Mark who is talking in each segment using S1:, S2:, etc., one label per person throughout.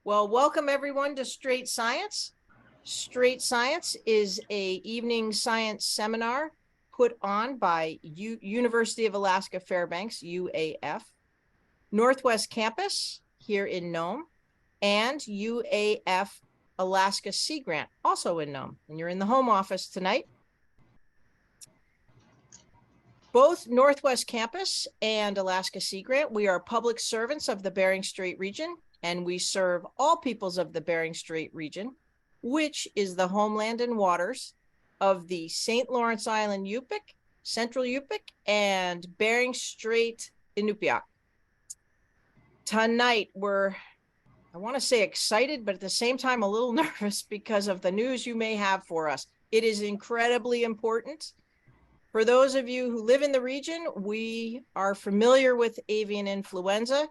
S1: Well, welcome everyone to Strait Science. Strait Science is a evening science seminar put on by University of Alaska Fairbanks, UAF, Northwest Campus here in Nome, and UAF Alaska Sea Grant, also in Nome. And you're in the home office tonight. Both Northwest Campus and Alaska Sea Grant, we are public servants of the Bering Strait region, and we serve all peoples of the Bering Strait region, which is the homeland and waters of the St. Lawrence Island Yupik, Central Yupik, and Bering Strait Inupiaq. Tonight, I want to say excited, but at the same time, a little nervous because of the news you may have for us. It is incredibly important. For those of you who live in the region, we are familiar with avian influenza,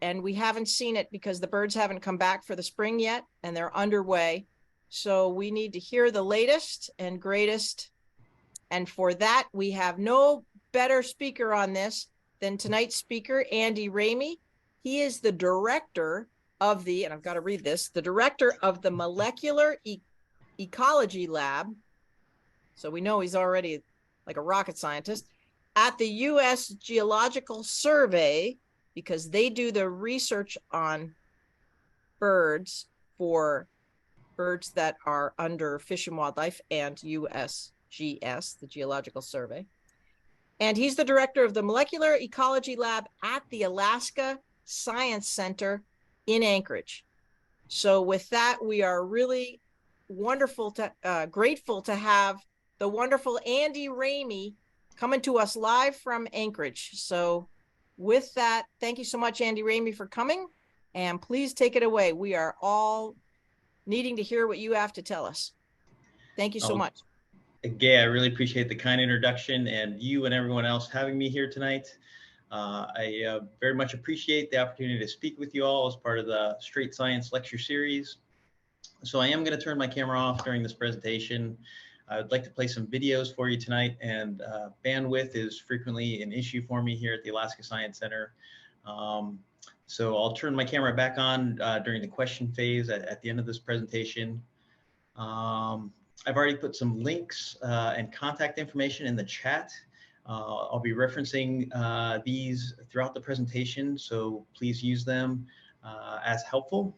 S1: and we haven't seen it because the birds haven't come back for the spring yet, and they're underway. So we need to hear the latest and greatest. And for that, we have no better speaker on this than tonight's speaker, Andy Ramey. He is the director of and I've got to read this, the director of the Molecular Ecology Lab. So we know he's already like a rocket scientist at the U.S. Geological Survey, because they do the research on birds for birds that are under Fish and Wildlife and USGS, the Geological Survey. And he's the director of the Molecular Ecology Lab at the Alaska Science Center in Anchorage. So with that, we are really grateful to have the wonderful Andy Ramey coming to us live from Anchorage. So with that, thank you so much, Andy Ramey, for coming, and please take it away. We are all needing to hear what you have to tell us. Thank you so much.
S2: Gay, I really appreciate the kind introduction and you and everyone else having me here tonight. I very much appreciate the opportunity to speak with you all as part of the Strait Science lecture series. So I am going to turn my camera off during this presentation. I would like to play some videos for you tonight, and bandwidth is frequently an issue for me here at the Alaska Science Center. So I'll turn my camera back on during the question phase at the end of this presentation. I've already put some links and contact information in the chat. I'll be referencing these throughout the presentation, so please use them as helpful.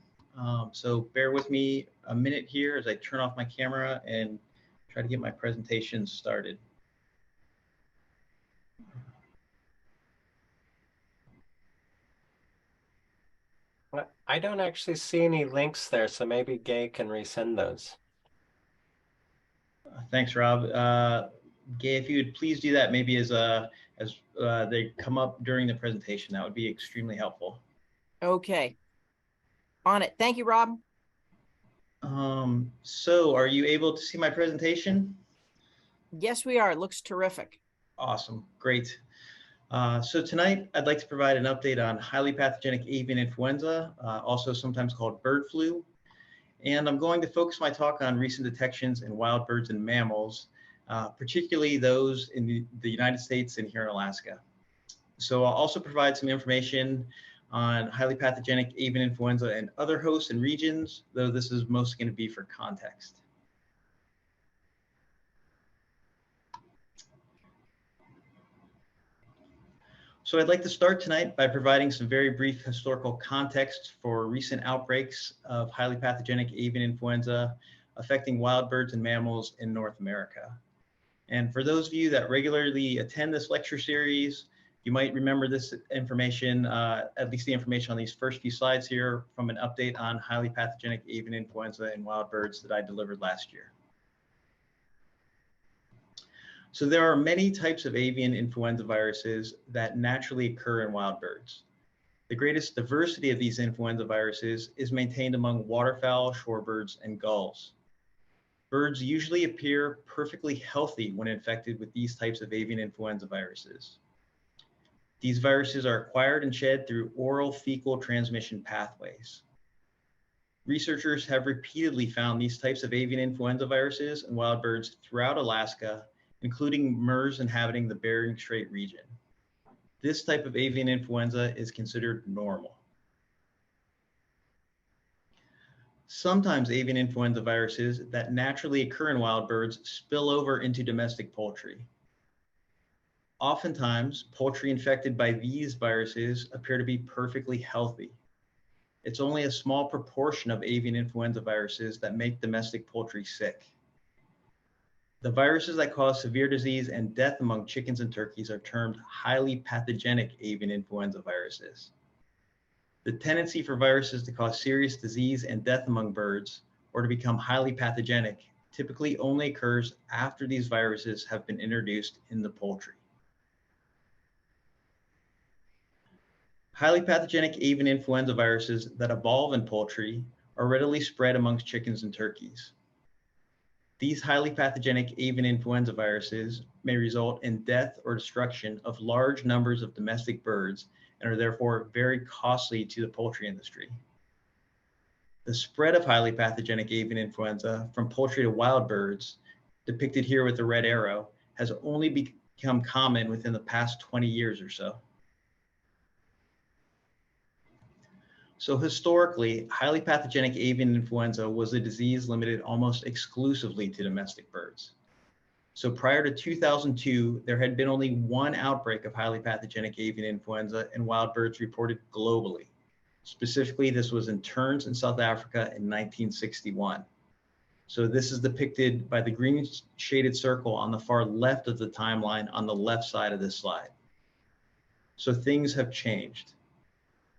S2: So bear with me a minute here as I turn off my camera and try to get my presentation started.
S3: I don't actually see any links there, so maybe Gay can resend those.
S2: Thanks, Rob. Gay, if you would please do that, maybe as they come up during the presentation, that would be extremely helpful.
S1: Okay. On it. Thank you, Rob.
S2: So are you able to see my presentation?
S1: Yes, we are. It looks terrific.
S2: Awesome. Great. So tonight, I'd like to provide an update on highly pathogenic avian influenza, also sometimes called bird flu. And I'm going to focus my talk on recent detections in wild birds and mammals, particularly those in the United States and here in Alaska. So I'll also provide some information on highly pathogenic avian influenza and other hosts and regions, though this is mostly going to be for context. So I'd like to start tonight by providing some very brief historical context for recent outbreaks of highly pathogenic avian influenza affecting wild birds and mammals in North America. And for those of you that regularly attend this lecture series, you might remember this information, at least the information on these first few slides here, from an update on highly pathogenic avian influenza in wild birds that I delivered last year. So there are many types of avian influenza viruses that naturally occur in wild birds. The greatest diversity of these influenza viruses is maintained among waterfowl, shorebirds, and gulls. Birds usually appear perfectly healthy when infected with these types of avian influenza viruses. These viruses are acquired and shed through oral fecal transmission pathways. Researchers have repeatedly found these types of avian influenza viruses in wild birds throughout Alaska, including MERS inhabiting the Bering Strait region. This type of avian influenza is considered normal. Sometimes avian influenza viruses that naturally occur in wild birds spill over into domestic poultry. Oftentimes, poultry infected by these viruses appear to be perfectly healthy. It's only a small proportion of avian influenza viruses that make domestic poultry sick. The viruses that cause severe disease and death among chickens and turkeys are termed highly pathogenic avian influenza viruses. The tendency for viruses to cause serious disease and death among birds, or to become highly pathogenic, typically only occurs after these viruses have been introduced in the poultry. Highly pathogenic avian influenza viruses that evolve in poultry are readily spread amongst chickens and turkeys. These highly pathogenic avian influenza viruses may result in death or destruction of large numbers of domestic birds and are therefore very costly to the poultry industry. The spread of highly pathogenic avian influenza from poultry to wild birds, depicted here with the red arrow, has only become common within the past 20 years or so. So historically, highly pathogenic avian influenza was a disease limited almost exclusively to domestic birds. So prior to 2002, there had been only one outbreak of highly pathogenic avian influenza in wild birds reported globally. Specifically, this was in terns in South Africa in 1961. So this is depicted by the green shaded circle on the far left of the timeline on the left side of this slide. So things have changed.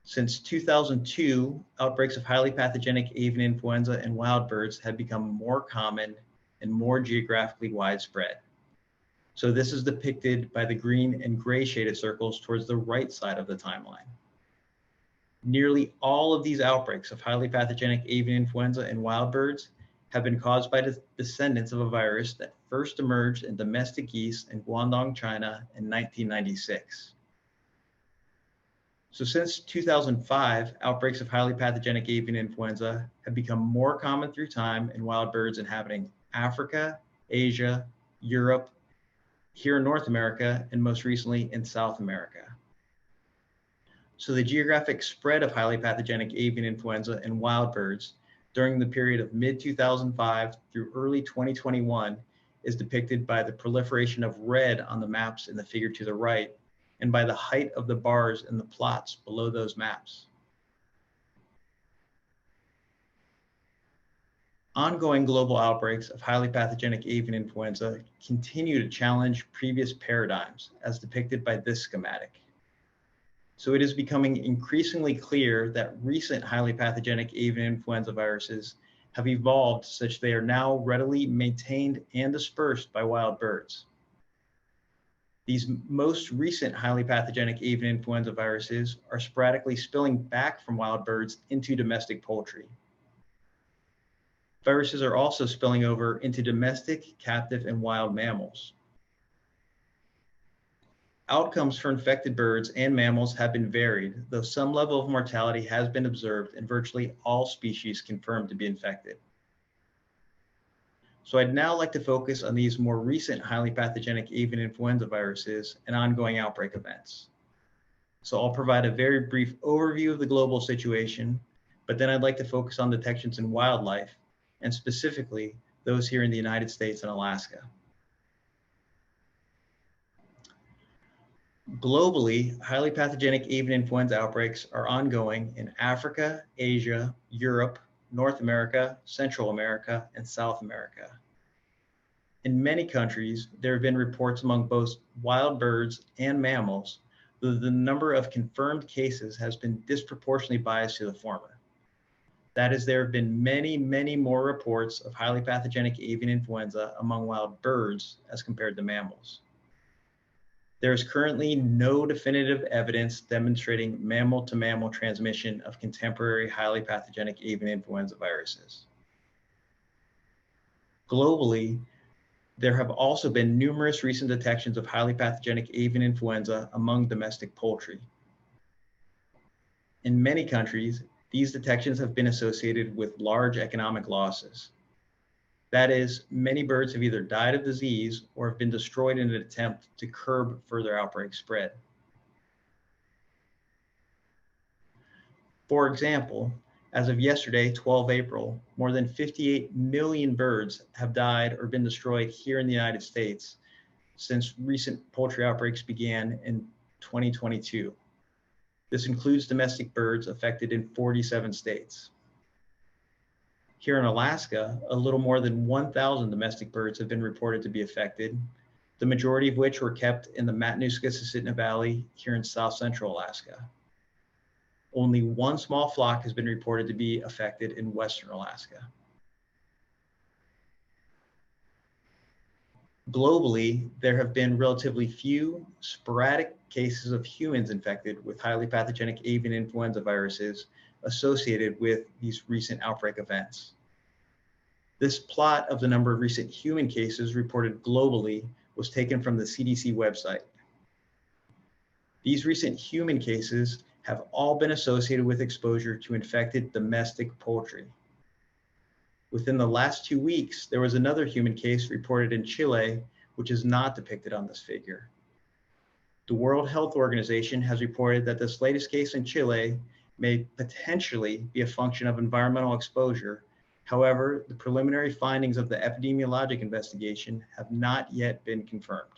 S2: Since 2002, outbreaks of highly pathogenic avian influenza in wild birds have become more common and more geographically widespread. So this is depicted by the green and gray shaded circles towards the right side of the timeline. Nearly all of these outbreaks of highly pathogenic avian influenza in wild birds have been caused by the descendants of a virus that first emerged in domestic geese in Guangdong, China in 1996. So since 2005, outbreaks of highly pathogenic avian influenza have become more common through time in wild birds inhabiting Africa, Asia, Europe, here in North America, and most recently in South America. So the geographic spread of highly pathogenic avian influenza in wild birds during the period of mid-2005 through early 2021 is depicted by the proliferation of red on the maps in the figure to the right, and by the height of the bars in the plots below those maps. Ongoing global outbreaks of highly pathogenic avian influenza continue to challenge previous paradigms, as depicted by this schematic. So it is becoming increasingly clear that recent highly pathogenic avian influenza viruses have evolved such they are now readily maintained and dispersed by wild birds. These most recent highly pathogenic avian influenza viruses are sporadically spilling back from wild birds into domestic poultry. Viruses are also spilling over into domestic, captive, and wild mammals. Outcomes for infected birds and mammals have been varied, though some level of mortality has been observed in virtually all species confirmed to be infected. So I'd now like to focus on these more recent highly pathogenic avian influenza viruses and ongoing outbreak events. So I'll provide a very brief overview of the global situation, but then I'd like to focus on detections in wildlife, and specifically those here in the United States and Alaska. Globally, highly pathogenic avian influenza outbreaks are ongoing in Africa, Asia, Europe, North America, Central America, and South America. In many countries, there have been reports among both wild birds and mammals, though the number of confirmed cases has been disproportionately biased to the former. That is, there have been many, many more reports of highly pathogenic avian influenza among wild birds as compared to mammals. There is currently no definitive evidence demonstrating mammal-to-mammal transmission of contemporary highly pathogenic avian influenza viruses. Globally, there have also been numerous recent detections of highly pathogenic avian influenza among domestic poultry. In many countries, these detections have been associated with large economic losses. That is, many birds have either died of disease or have been destroyed in an attempt to curb further outbreak spread. For example, As of yesterday, 12 April, more than 58 million birds have died or been destroyed here in the United States since recent poultry outbreaks began in 2022. This includes domestic birds affected in 47 states. Here in Alaska, a little more than 1,000 domestic birds have been reported to be affected, the majority of which were kept in the Matanuska-Susitna Valley here in south central Alaska. Only one small flock has been reported to be affected in western Alaska. Globally, there have been relatively few sporadic cases of humans infected with highly pathogenic avian influenza viruses associated with these recent outbreak events. This plot of the number of recent human cases reported globally was taken from the CDC website. These recent human cases have all been associated with exposure to infected domestic poultry. Within the last 2 weeks, there was another human case reported in Chile, which is not depicted on this figure. The World Health Organization has reported that this latest case in Chile may potentially be a function of environmental exposure. However, the preliminary findings of the epidemiologic investigation have not yet been confirmed.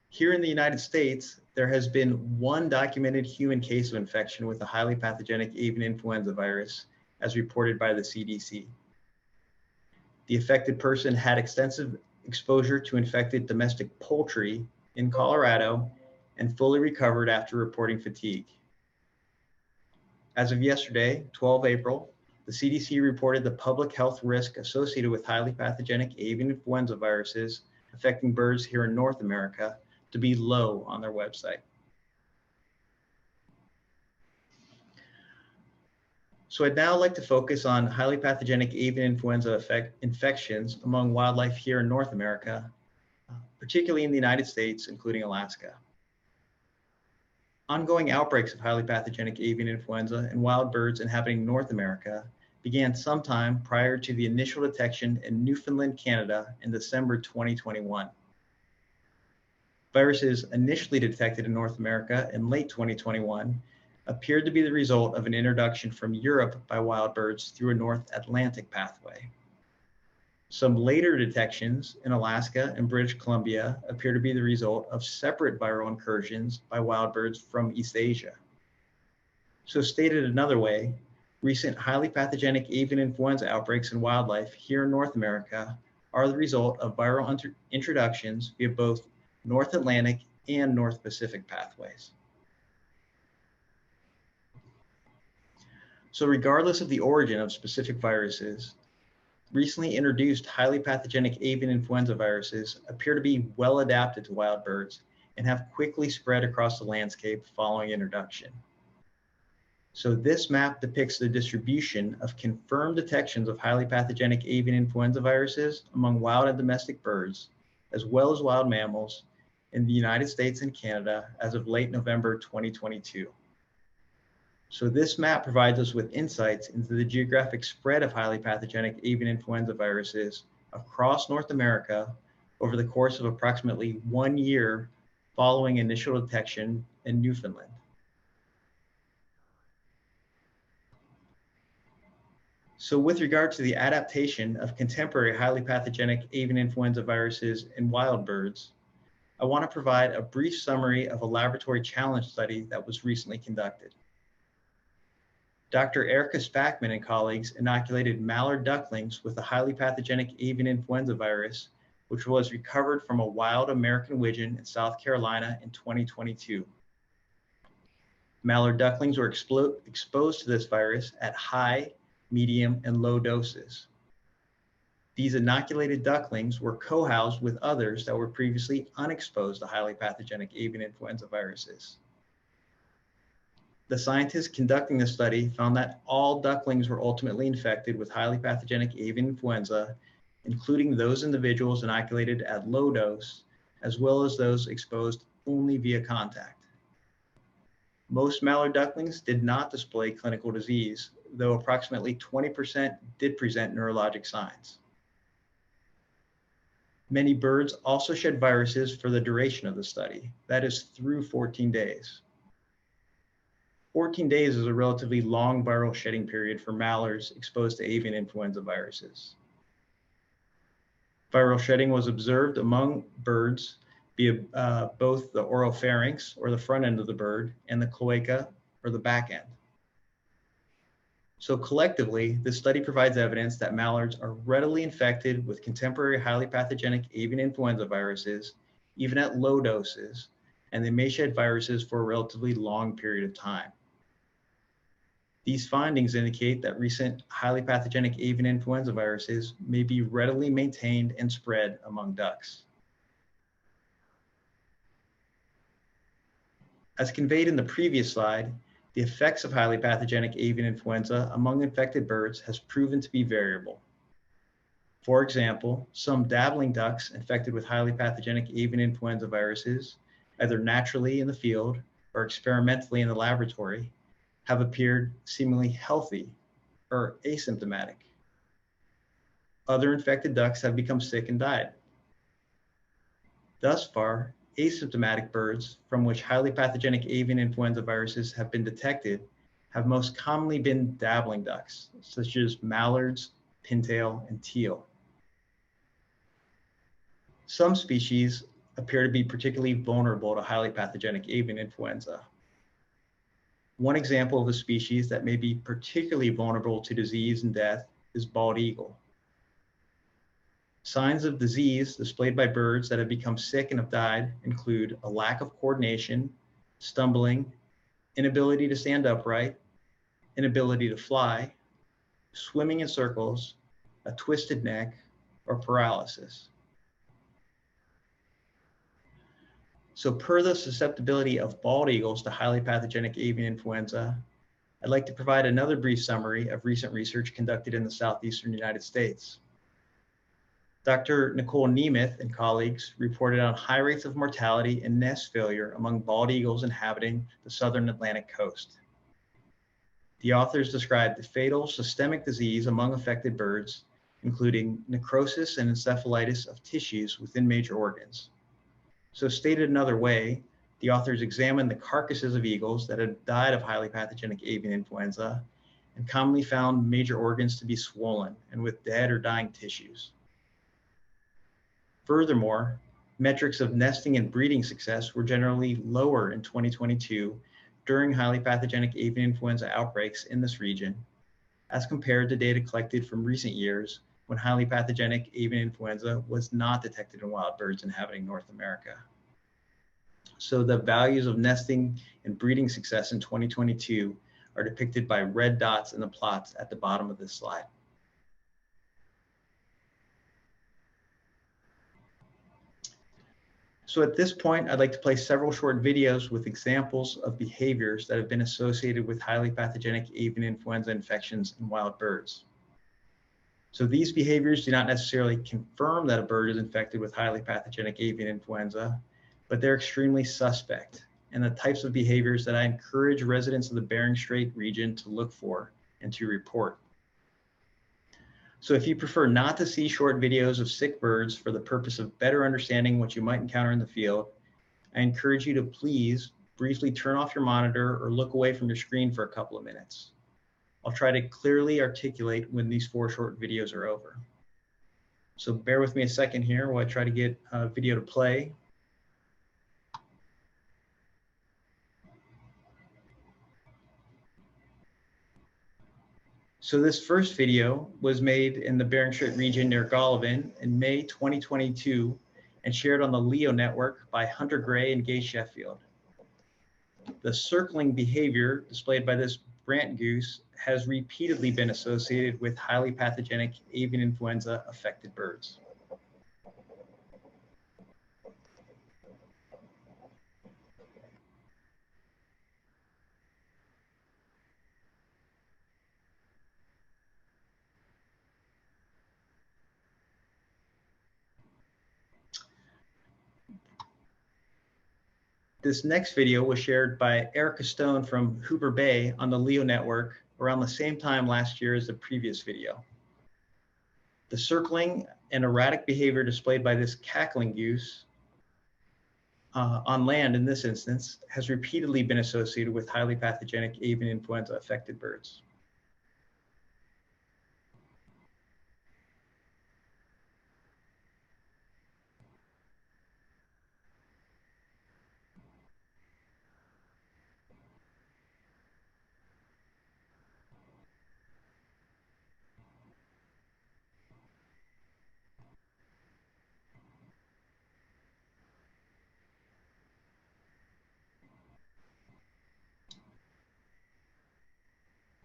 S2: Here in the United States, there has been one documented human case of infection with a highly pathogenic avian influenza virus, as reported by the CDC. The affected person had extensive exposure to infected domestic poultry in Colorado and fully recovered after reporting fatigue. As of yesterday, 12 April, the CDC reported the public health risk associated with highly pathogenic avian influenza viruses affecting birds here in North America to be low on their website. So I'd now like to focus on highly pathogenic avian influenza infections among wildlife here in North America, particularly in the United States, including Alaska. Ongoing outbreaks of highly pathogenic avian influenza in wild birds inhabiting North America began sometime prior to the initial detection in Newfoundland, Canada in December 2021. Viruses initially detected in North America in late 2021 appeared to be the result of an introduction from Europe by wild birds through a North Atlantic pathway. Some later detections in Alaska and British Columbia appear to be the result of separate viral incursions by wild birds from East Asia. So stated another way, recent highly pathogenic avian influenza outbreaks in wildlife here in North America are the result of viral introductions via both North Atlantic and North Pacific pathways. So regardless of the origin of specific viruses, recently introduced highly pathogenic avian influenza viruses appear to be well adapted to wild birds and have quickly spread across the landscape following introduction. So this map depicts the distribution of confirmed detections of highly pathogenic avian influenza viruses among wild and domestic birds, as well as wild mammals, in the United States and Canada as of late November 2022. So this map provides us with insights into the geographic spread of highly pathogenic avian influenza viruses across North America over the course of approximately 1 year following initial detection in Newfoundland. So with regard to the adaptation of contemporary highly pathogenic avian influenza viruses in wild birds, I want to provide a brief summary of a laboratory challenge study that was recently conducted. Dr. Erica Spackman and colleagues inoculated mallard ducklings with a highly pathogenic avian influenza virus, which was recovered from a wild American widgeon in South Carolina in 2022. Mallard ducklings were exposed to this virus at high, medium, and low doses. These inoculated ducklings were co-housed with others that were previously unexposed to highly pathogenic avian influenza viruses. The scientists conducting the study found that all ducklings were ultimately infected with highly pathogenic avian influenza, including those individuals inoculated at low dose, as well as those exposed only via contact. Most mallard ducklings did not display clinical disease, though approximately 20% did present neurologic signs. Many birds also shed viruses for the duration of the study, that is through 14 days. 14 days is a relatively long viral shedding period for mallards exposed to avian influenza viruses. Viral shedding was observed among birds via both the oropharynx, or the front end of the bird, and the cloaca, or the back end. So collectively, this study provides evidence that mallards are readily infected with contemporary highly pathogenic avian influenza viruses, even at low doses, and they may shed viruses for a relatively long period of time. These findings indicate that recent highly pathogenic avian influenza viruses may be readily maintained and spread among ducks. As conveyed in the previous slide, the effects of highly pathogenic avian influenza among infected birds has proven to be variable. For example, some dabbling ducks infected with highly pathogenic avian influenza viruses, either naturally in the field or experimentally in the laboratory, have appeared seemingly healthy or asymptomatic. Other infected ducks have become sick and died. Thus far, asymptomatic birds from which highly pathogenic avian influenza viruses have been detected have most commonly been dabbling ducks, such as mallards, pintail, and teal. Some species appear to be particularly vulnerable to highly pathogenic avian influenza. One example of a species that may be particularly vulnerable to disease and death is bald eagle. Signs of disease displayed by birds that have become sick and have died include a lack of coordination, stumbling, inability to stand upright, inability to fly, swimming in circles, a twisted neck, or paralysis. So per the susceptibility of bald eagles to highly pathogenic avian influenza, I'd like to provide another brief summary of recent research conducted in the southeastern United States. Dr. Nicole Nemeth and colleagues reported on high rates of mortality and nest failure among bald eagles inhabiting the southern Atlantic coast. The authors described the fatal systemic disease among affected birds, including necrosis and encephalitis of tissues within major organs. So stated another way, the authors examined the carcasses of eagles that had died of highly pathogenic avian influenza and commonly found major organs to be swollen and with dead or dying tissues. Furthermore, metrics of nesting and breeding success were generally lower in 2022 during highly pathogenic avian influenza outbreaks in this region, as compared to data collected from recent years when highly pathogenic avian influenza was not detected in wild birds inhabiting North America. So the values of nesting and breeding success in 2022 are depicted by red dots in the plots at the bottom of this slide. So at this point, I'd like to play several short videos with examples of behaviors that have been associated with highly pathogenic avian influenza infections in wild birds. So these behaviors do not necessarily confirm that a bird is infected with highly pathogenic avian influenza, but they're extremely suspect, and the types of behaviors that I encourage residents of the Bering Strait region to look for and to report. So if you prefer not to see short videos of sick birds for the purpose of better understanding what you might encounter in the field, I encourage you to please briefly turn off your monitor or look away from your screen for a couple of minutes. I'll try to clearly articulate when these 4 short videos are over. So bear with me a second here while I try to get a video to play. So this first video was made in the Bering Strait region near Golovin in May 2022 and shared on the Leo network by Hunter Gray and Gay Sheffield. The circling behavior displayed by this brant goose has repeatedly been associated with highly pathogenic avian influenza affected birds. This next video was shared by Erica Stone from Hooper Bay on the Leo network around the same time last year as the previous video. The circling and erratic behavior displayed by this cackling goose on land in this instance has repeatedly been associated with highly pathogenic avian influenza affected birds.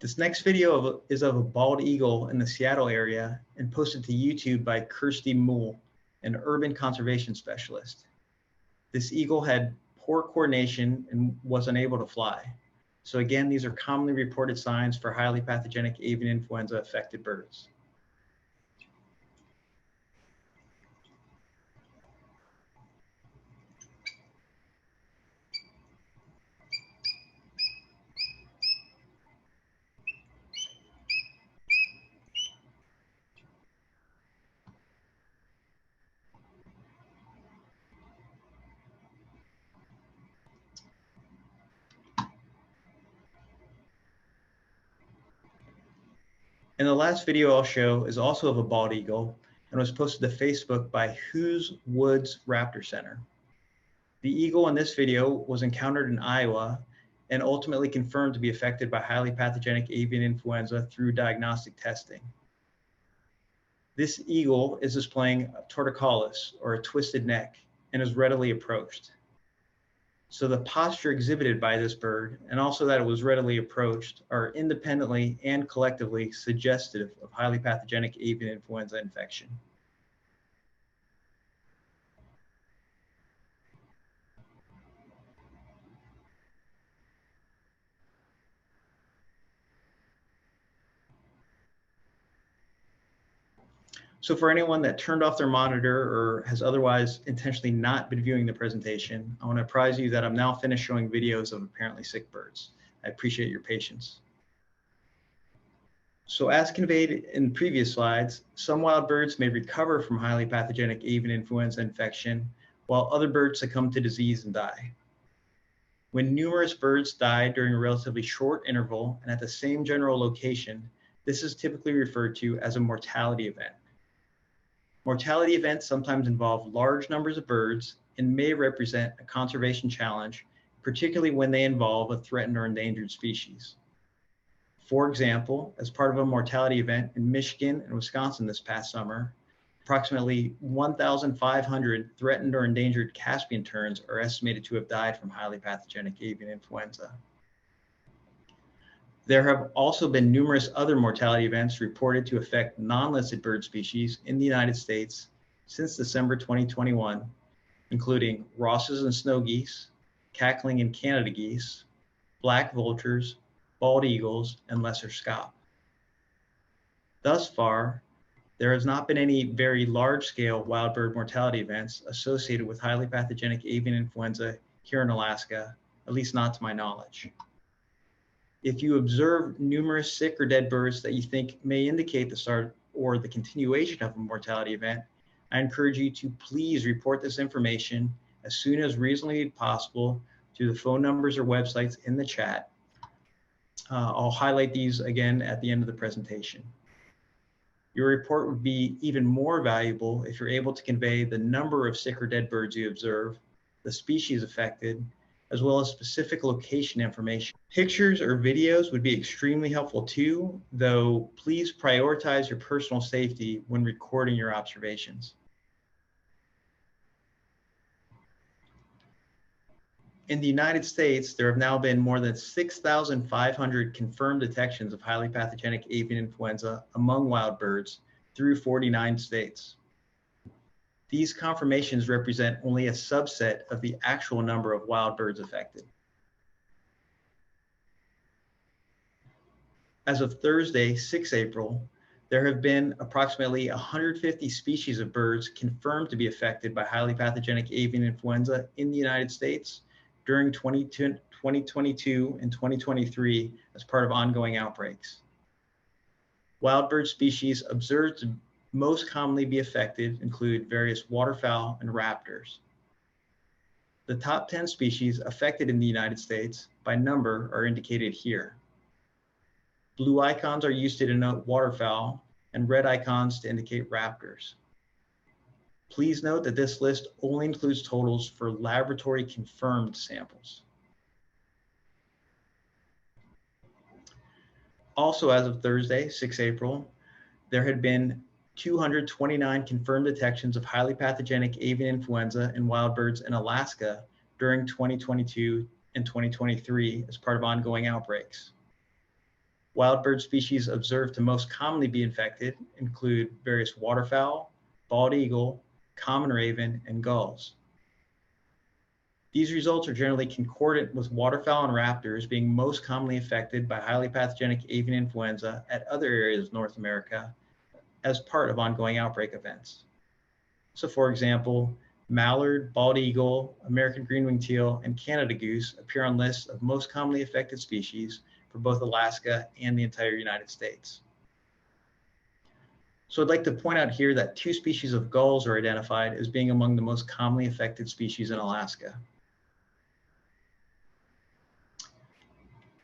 S2: This next video is of a bald eagle in the Seattle area and posted to YouTube by Kirsty Muhl, an urban conservation specialist. This eagle had poor coordination and was unable to fly. So again, these are commonly reported signs for highly pathogenic avian influenza affected birds. And the last video I'll show is also of a bald eagle and was posted to Facebook by Who's Woods Raptor Center. The eagle in this video was encountered in Iowa and ultimately confirmed to be affected by highly pathogenic avian influenza through diagnostic testing. This eagle is displaying a torticollis, or a twisted neck, and is readily approached. So the posture exhibited by this bird, and also that it was readily approached, are independently and collectively suggestive of highly pathogenic avian influenza infection. So for anyone that turned off their monitor or has otherwise intentionally not been viewing the presentation, I want to apprise you that I'm now finished showing videos of apparently sick birds. I appreciate your patience. So as conveyed in previous slides, some wild birds may recover from highly pathogenic avian influenza infection, while other birds succumb to disease and die. When numerous birds die during a relatively short interval and at the same general location, this is typically referred to as a mortality event. Mortality events sometimes involve large numbers of birds and may represent a conservation challenge, particularly when they involve a threatened or endangered species. For example, as part of a mortality event in Michigan and Wisconsin this past summer, approximately 1,500 threatened or endangered Caspian terns are estimated to have died from highly pathogenic avian influenza. There have also been numerous other mortality events reported to affect non-listed bird species in the United States since December 2021, including Ross's and snow geese, cackling and Canada geese, black vultures, bald eagles, and lesser scaup. Thus far, there has not been any very large-scale wild bird mortality events associated with highly pathogenic avian influenza here in Alaska, at least not to my knowledge. If you observe numerous sick or dead birds that you think may indicate the start or the continuation of a mortality event, I encourage you to please report this information as soon as reasonably possible to the phone numbers or websites in the chat. I'll highlight these again at the end of the presentation. Your report would be even more valuable if you're able to convey the number of sick or dead birds you observe, the species affected, as well as specific location information. Pictures or videos would be extremely helpful too, though please prioritize your personal safety when recording your observations. In the United States, there have now been more than 6,500 confirmed detections of highly pathogenic avian influenza among wild birds through 49 states. These confirmations represent only a subset of the actual number of wild birds affected. As of Thursday, 6 April, there have been approximately 150 species of birds confirmed to be affected by highly pathogenic avian influenza in the United States during 2022 and 2023 as part of ongoing outbreaks. Wild bird species observed to most commonly be affected include various waterfowl and raptors. The top 10 species affected in the United States by number are indicated here. Blue icons are used to denote waterfowl and red icons to indicate raptors. Please note that this list only includes totals for laboratory confirmed samples. Also, as of Thursday, 6 April, there had been 229 confirmed detections of highly pathogenic avian influenza in wild birds in Alaska during 2022 and 2023 as part of ongoing outbreaks. Wild bird species observed to most commonly be infected include various waterfowl, bald eagle, common raven, and gulls. These results are generally concordant with waterfowl and raptors being most commonly affected by highly pathogenic avian influenza at other areas of North America as part of ongoing outbreak events. So for example, mallard, bald eagle, American green-winged teal, and Canada goose appear on lists of most commonly affected species for both Alaska and the entire United States. So I'd like to point out here that 2 species of gulls are identified as being among the most commonly affected species in Alaska.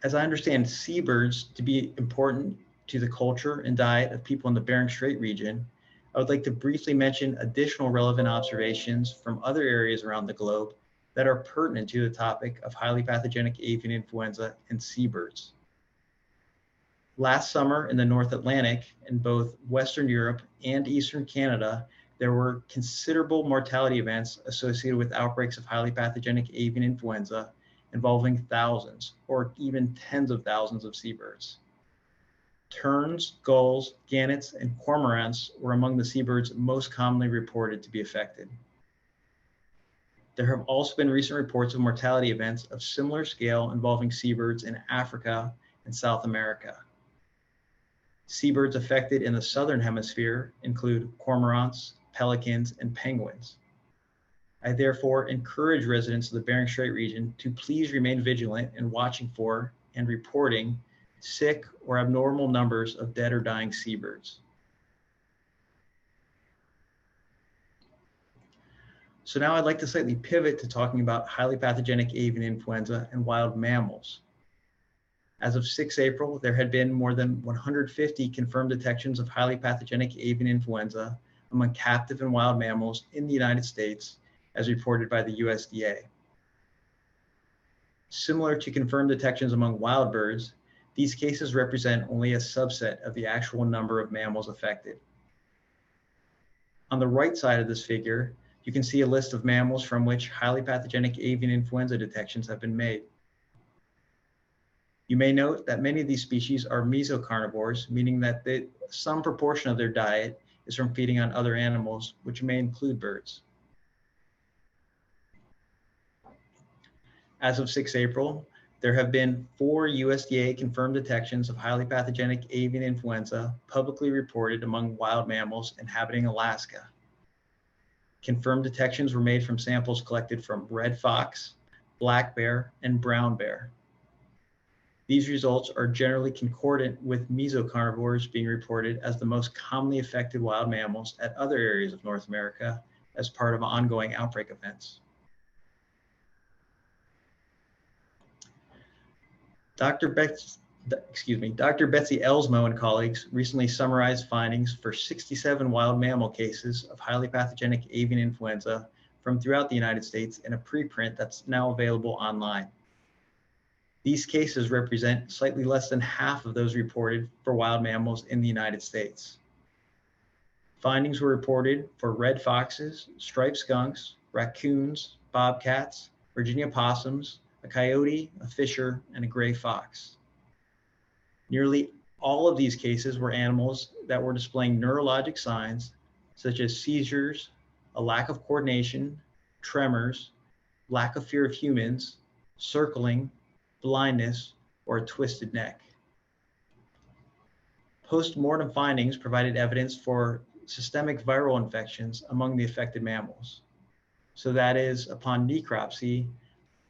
S2: As I understand seabirds to be important to the culture and diet of people in the Bering Strait region, I would like to briefly mention additional relevant observations from other areas around the globe that are pertinent to the topic of highly pathogenic avian influenza in seabirds. Last summer in the North Atlantic, in both Western Europe and Eastern Canada, there were considerable mortality events associated with outbreaks of highly pathogenic avian influenza involving thousands or even tens of thousands of seabirds. Terns, gulls, gannets, and cormorants were among the seabirds most commonly reported to be affected. There have also been recent reports of mortality events of similar scale involving seabirds in Africa and South America. Seabirds affected in the southern hemisphere include cormorants, pelicans, and penguins. I therefore encourage residents of the Bering Strait region to please remain vigilant in watching for and reporting sick or abnormal numbers of dead or dying seabirds. So now I'd like to slightly pivot to talking about highly pathogenic avian influenza and wild mammals. As of 6 April, there had been more than 150 confirmed detections of highly pathogenic avian influenza among captive and wild mammals in the United States, as reported by the USDA. Similar to confirmed detections among wild birds, these cases represent only a subset of the actual number of mammals affected. On the right side of this figure, you can see a list of mammals from which highly pathogenic avian influenza detections have been made. You may note that many of these species are mesocarnivores, meaning that some proportion of their diet is from feeding on other animals, which may include birds. As of 6 April, there have been 4 USDA confirmed detections of highly pathogenic avian influenza publicly reported among wild mammals inhabiting Alaska. Confirmed detections were made from samples collected from red fox, black bear, and brown bear. These results are generally concordant with mesocarnivores being reported as the most commonly affected wild mammals at other areas of North America as part of ongoing outbreak events. Dr. Betsy Elsmo and colleagues recently summarized findings for 67 wild mammal cases of highly pathogenic avian influenza from throughout the United States in a preprint that's now available online. These cases represent slightly less than half of those reported for wild mammals in the United States. Findings were reported for red foxes, striped skunks, raccoons, bobcats, Virginia possums, a coyote, a fisher, and a gray fox. Nearly all of these cases were animals that were displaying neurologic signs such as seizures, a lack of coordination, tremors, lack of fear of humans, circling, blindness, or a twisted neck. Post-mortem findings provided evidence for systemic viral infections among the affected mammals. So that is, upon necropsy,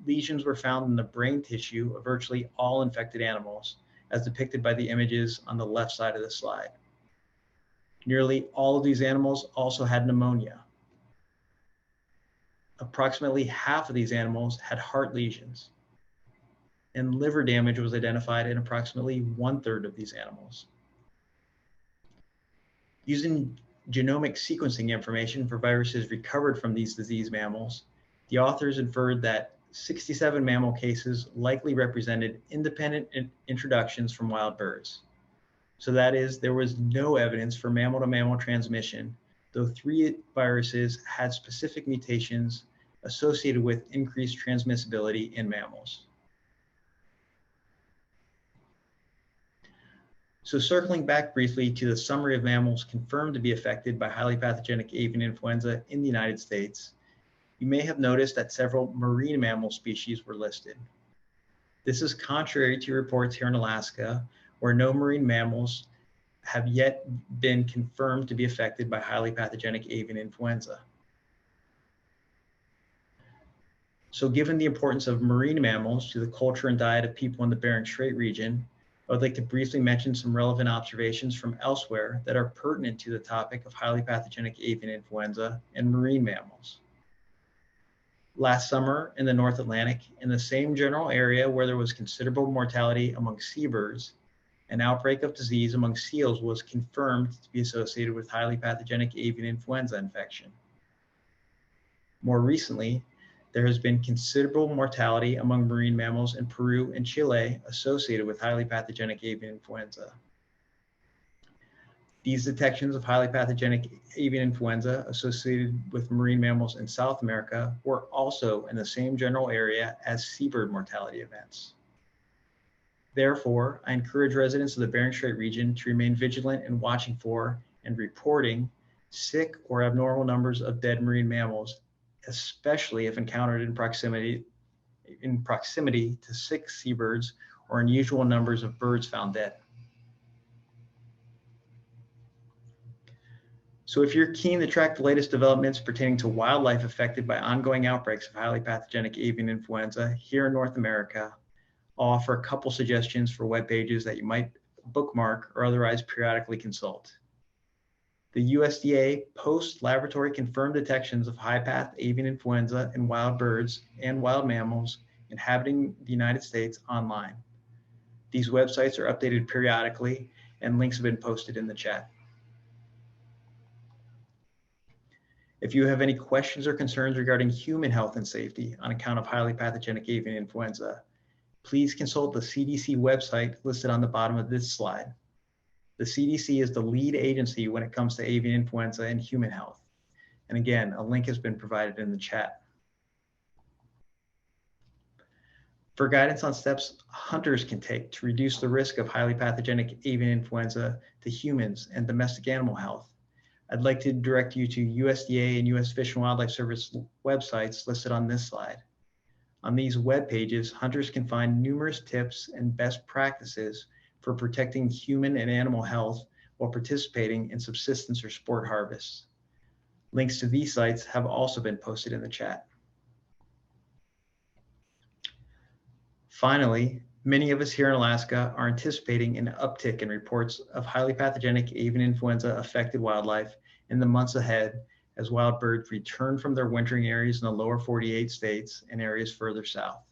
S2: lesions were found in the brain tissue of virtually all infected animals, as depicted by the images on the left side of the slide. Nearly all of these animals also had pneumonia. approximately half of these animals had heart lesions, and liver damage was identified in approximately 1/3 of these animals. Using genomic sequencing information for viruses recovered from these diseased mammals, the authors inferred that 67 mammal cases likely represented independent introductions from wild birds. So that is, there was no evidence for mammal-to-mammal transmission, though 3 viruses had specific mutations associated with increased transmissibility in mammals. So circling back briefly to the summary of mammals confirmed to be affected by highly pathogenic avian influenza in the United States, you may have noticed that several marine mammal species were listed. This is contrary to reports here in Alaska, where no marine mammals have yet been confirmed to be affected by highly pathogenic avian influenza. So given the importance of marine mammals to the culture and diet of people in the Bering Strait region, I would like to briefly mention some relevant observations from elsewhere that are pertinent to the topic of highly pathogenic avian influenza and marine mammals. Last summer in the North Atlantic, in the same general area where there was considerable mortality among seabirds, an outbreak of disease among seals was confirmed to be associated with highly pathogenic avian influenza infection. More recently, there has been considerable mortality among marine mammals in Peru and Chile associated with highly pathogenic avian influenza. These detections of highly pathogenic avian influenza associated with marine mammals in South America were also in the same general area as seabird mortality events. Therefore, I encourage residents of the Bering Strait region to remain vigilant in watching for and reporting sick or abnormal numbers of dead marine mammals, especially if encountered in proximity to sick seabirds or unusual numbers of birds found dead. So if you're keen to track the latest developments pertaining to wildlife affected by ongoing outbreaks of highly pathogenic avian influenza here in North America, I'll offer a couple suggestions for web pages that you might bookmark or otherwise periodically consult. The USDA posts laboratory confirmed detections of high path avian influenza in wild birds and wild mammals inhabiting the United States online. These websites are updated periodically and links have been posted in the chat. If you have any questions or concerns regarding human health and safety on account of highly pathogenic avian influenza, please consult the CDC website listed on the bottom of this slide. The CDC is the lead agency when it comes to avian influenza and human health. And again, a link has been provided in the chat. For guidance on steps hunters can take to reduce the risk of highly pathogenic avian influenza to humans and domestic animal health, I'd like to direct you to USDA and US Fish and Wildlife Service websites listed on this slide. On these web pages, hunters can find numerous tips and best practices for protecting human and animal health while participating in subsistence or sport harvests. Links to these sites have also been posted in the chat. Finally, many of us here in Alaska are anticipating an uptick in reports of highly pathogenic avian influenza affected wildlife in the months ahead as wild birds return from their wintering areas in the lower 48 states and areas further south.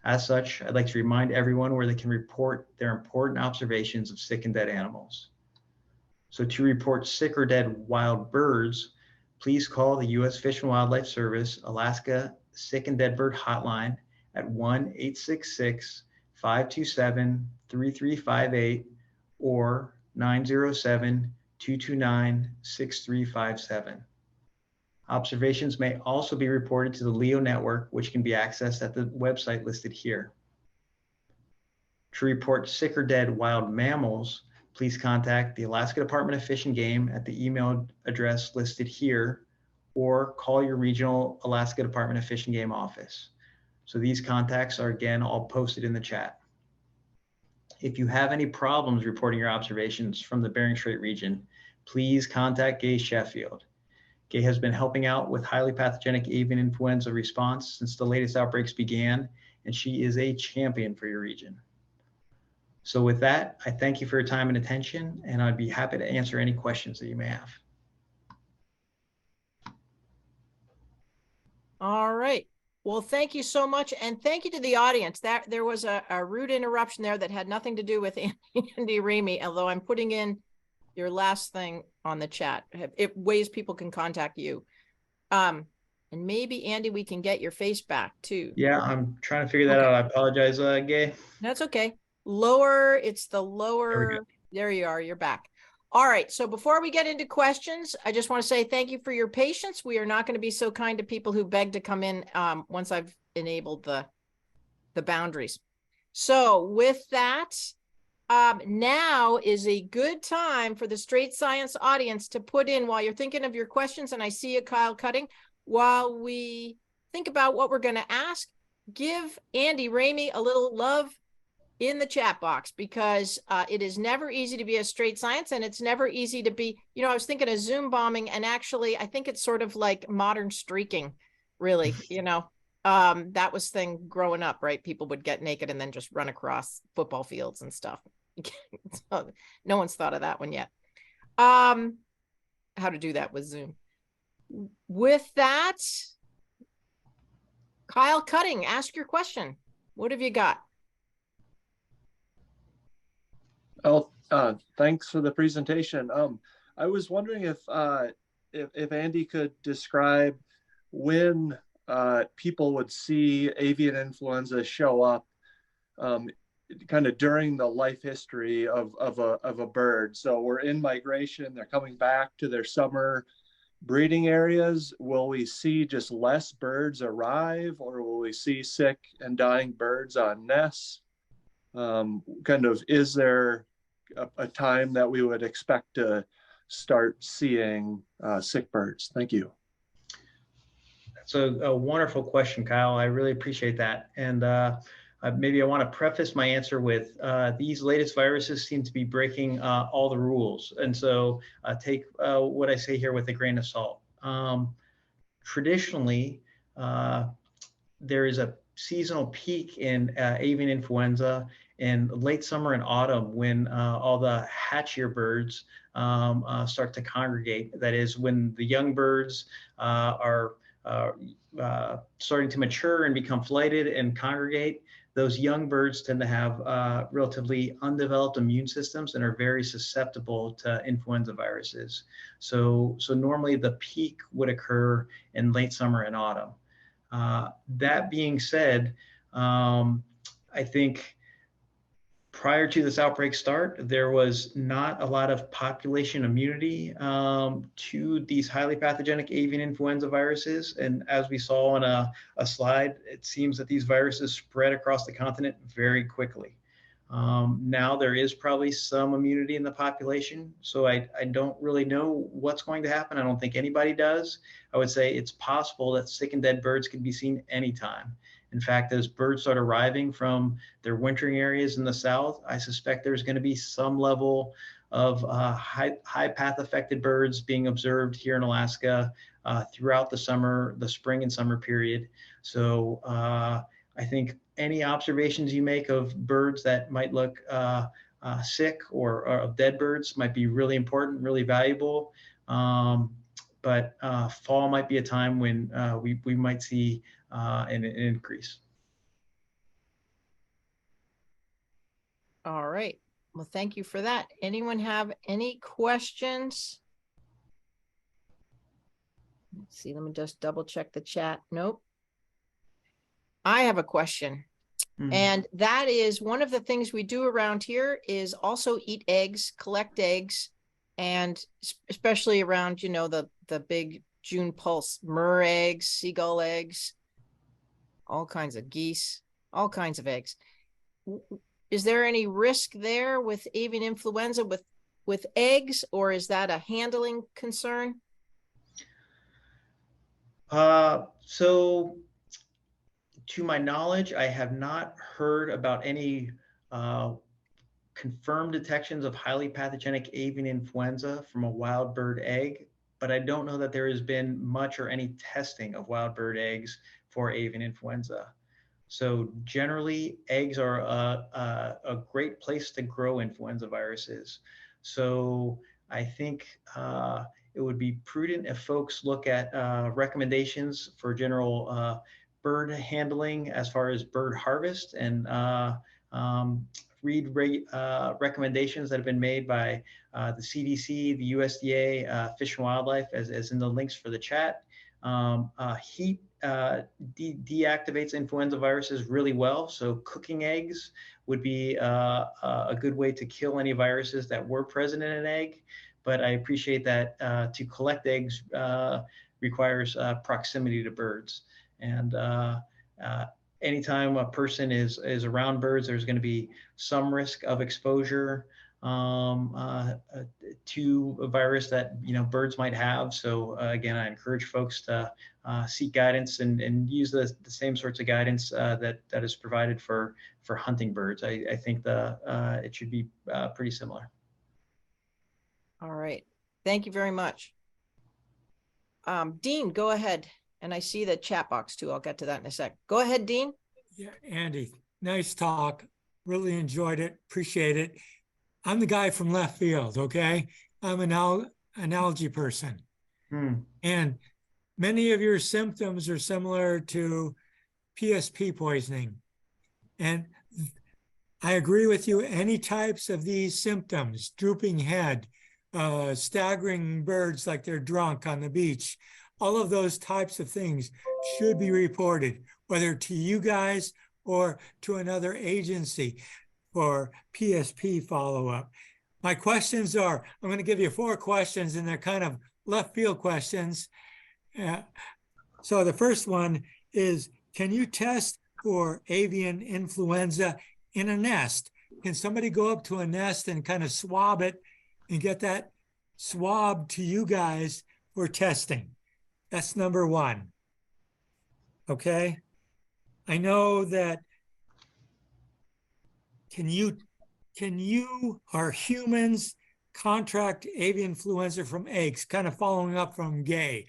S2: As such, I'd like to remind everyone where they can report their important observations of sick and dead animals. So to report sick or dead wild birds, please call the US Fish and Wildlife Service Alaska Sick and Dead Bird Hotline at 1-866-527-3358 or 907-229-6357. Observations may also be reported to the LEO network, which can be accessed at the website listed here. To report sick or dead wild mammals, please contact the Alaska Department of Fish and Game at the email address listed here or call your regional Alaska Department of Fish and Game office. So these contacts are again all posted in the chat. If you have any problems reporting your observations from the Bering Strait region, please contact Gay Sheffield. Gay has been helping out with highly pathogenic avian influenza response since the latest outbreaks began, and she is a champion for your region. So with that, I thank you for your time and attention, and I'd be happy to answer any questions that you may have.
S1: All right. Well, thank you so much. And thank you to the audience. That there was a rude interruption there that had nothing to do with Andy Ramey, although I'm putting in your last thing on the chat. Ways people can contact you. And maybe Andy, we can get your face back too.
S2: Yeah, I'm trying to figure that out. I apologize, Gay.
S1: That's okay. Lower, it's the
S2: There we go.
S1: lower. There you are. You're back. All right. So before we get into questions, I just want to say thank you for your patience. We are not going to be so kind to people who beg to come in once I've enabled the boundaries. So with that, now is a good time for the Straight Science audience to put in, while you're thinking of your questions, and I see you, Kyle Cutting, while we think about what we're going to ask, give Andy Ramey a little love in the chat box, because it is never easy to be a straight science, and it's never easy to be, I was thinking of Zoom bombing, and actually I think it's sort of like modern streaking, really. That was thing growing up, right? People would get naked and then just run across football fields and stuff. So, no one's thought of that one yet. How to do that with Zoom. With that, Kyle Cutting, ask your question. What have you got?
S4: Oh, thanks for the presentation. I was wondering if Andy could describe when people would see avian influenza show up, kind of during the life history of a bird. So we're in migration, they're coming back to their summer breeding areas. Will we see just less birds arrive, or will we see sick and dying birds on nests? Is there a time that we would expect to start seeing sick birds? Thank you.
S2: That's a wonderful question, Kyle. I really appreciate that. And maybe I want to preface my answer with these latest viruses seem to be breaking all the rules. And so take what I say here with a grain of salt. Traditionally, there is a seasonal peak in avian influenza in late summer and autumn, when all the hatchier birds start to congregate. That is, when the young birds are starting to mature and become flighted and congregate. Those young birds tend to have relatively undeveloped immune systems and are very susceptible to influenza viruses. So normally the peak would occur in late summer and autumn. That being said, I think prior to this outbreak start, there was not a lot of population immunity to these highly pathogenic avian influenza viruses. And as we saw on a slide, it seems that these viruses spread across the continent very quickly. Now there is probably some immunity in the population, so I don't really know what's going to happen. I don't think anybody does. I would say it's possible that sick and dead birds could be seen anytime. In fact, as birds start arriving from their wintering areas in the south, I suspect there's going to be some level of high path affected birds being observed here in Alaska throughout the spring and summer period. So I think any observations you make of birds that might look sick or of dead birds might be really important, really valuable. But fall might be a time when we might see an increase.
S1: All right. Well, thank you for that. Anyone have any questions? Let's see, let me just double check the chat. Nope. I have a question. And that is, one of the things we do around here is also eat eggs, collect eggs, and especially around, the big June pulse, murre eggs, seagull eggs, all kinds of geese, all kinds of eggs. Is there any risk there with avian influenza with eggs, or is that a handling concern?
S2: So to my knowledge, I have not heard about any confirmed detections of highly pathogenic avian influenza from a wild bird egg, but I don't know that there has been much or any testing of wild bird eggs for avian influenza. So generally, eggs are a great place to grow influenza viruses. So I think it would be prudent if folks look at recommendations for general bird handling as far as bird harvest, and read recommendations that have been made by the CDC, the USDA, Fish and Wildlife, as in the links for the chat. Heat deactivates influenza viruses really well, so cooking eggs would be a good way to kill any viruses that were present in an egg. But I appreciate that to collect eggs requires proximity to birds. And anytime a person is around birds, there's going to be some risk of exposure to a virus that birds might have. So again, I encourage folks to seek guidance and use the same sorts of guidance that is provided for hunting birds. I think it should be pretty similar.
S1: All right. Thank you very much. Dean, go ahead. And I see the chat box too. I'll get to that in a sec. Go ahead, Dean.
S5: Yeah, Andy, nice talk. Really enjoyed it. Appreciate it. I'm the guy from left field, okay? I'm an algae person. And many of your symptoms are similar to PSP poisoning. And I agree with you. Any types of these symptoms, drooping head, staggering birds like they're drunk on the beach, all of those types of things should be reported, whether to you guys or to another agency for PSP follow-up. My questions are, I'm going to give you 4 questions, and they're kind of left field questions. So the first one is, can you test for avian influenza in a nest? Can somebody go up to a nest and kind of swab it and get that swab to you guys for testing? That's number 1. Okay. I know that can you or humans contract avian influenza from eggs? Kind of following up from Gay.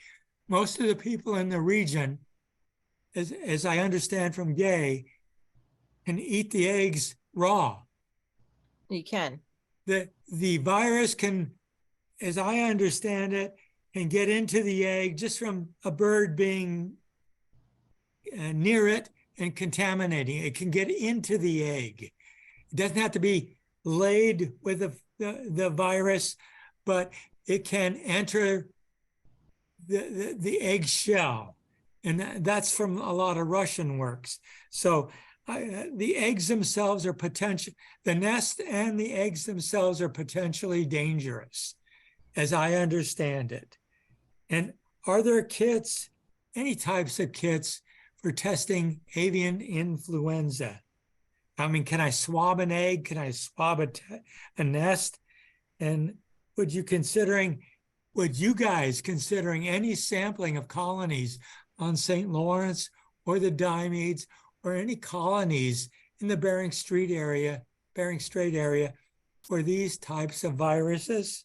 S5: Most of the people in the region, as I understand from Gay, can eat the eggs raw.
S1: You can.
S5: The virus can, as I understand it, can get into the egg just from a bird being near it and contaminating. It can get into the egg. It doesn't have to be laid with the virus, but it can enter the egg shell. And that's from a lot of Russian works. So the eggs themselves are the nest and the eggs themselves are potentially dangerous, as I understand it. And are there kits, any types of kits for testing avian influenza? I mean, can I swab an egg? Can I swab a nest? And would you guys considering any sampling of colonies on St. Lawrence or the Diomedes or any colonies in the Bering Strait area for these types of viruses?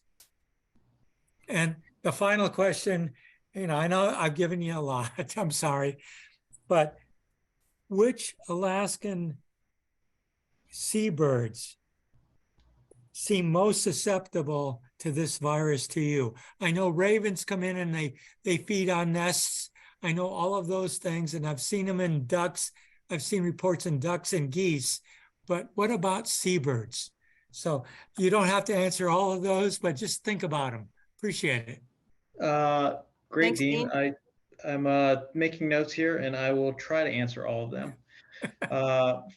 S5: And the final question, I know I've given you a lot, I'm sorry, but which Alaskan seabirds seem most susceptible to this virus to you? I know ravens come in and they feed on nests. I know all of those things, and I've seen them in ducks. I've seen reports in ducks and geese, but what about seabirds? So you don't have to answer all of those, but just think about them. Appreciate it.
S2: Great,
S1: Thanks,
S2: Dean.
S1: Dean.
S2: I'm making notes here, and I will try to answer all of them.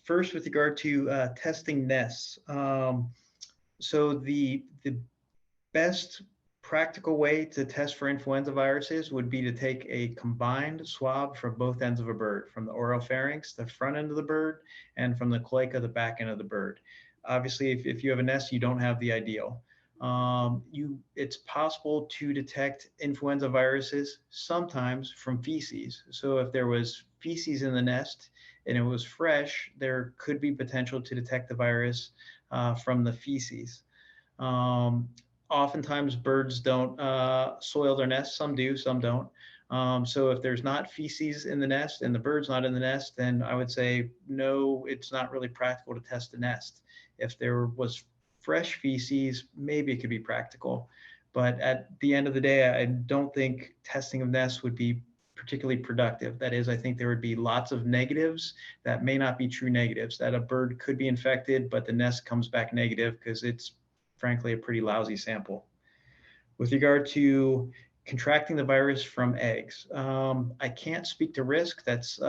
S2: First, with regard to testing nests. So the best practical way to test for influenza viruses would be to take a combined swab from both ends of a bird, from the oropharynx, the front end of the bird, and from the cloaca, the back end of the bird. Obviously, if you have a nest, you don't have the ideal. It's possible to detect influenza viruses sometimes from feces. So if there was feces in the nest and it was fresh, there could be potential to detect the virus from the feces. Oftentimes birds don't soil their nests. Some do, some don't. So if there's not feces in the nest and the bird's not in the nest, then I would say, no, it's not really practical to test the nest. If there was fresh feces, maybe it could be practical. But at the end of the day, I don't think testing of nests would be particularly productive. That is, I think there would be lots of negatives that may not be true negatives, that a bird could be infected, but the nest comes back negative because it's frankly a pretty lousy sample. With regard to contracting the virus from eggs, I can't speak to risk. That's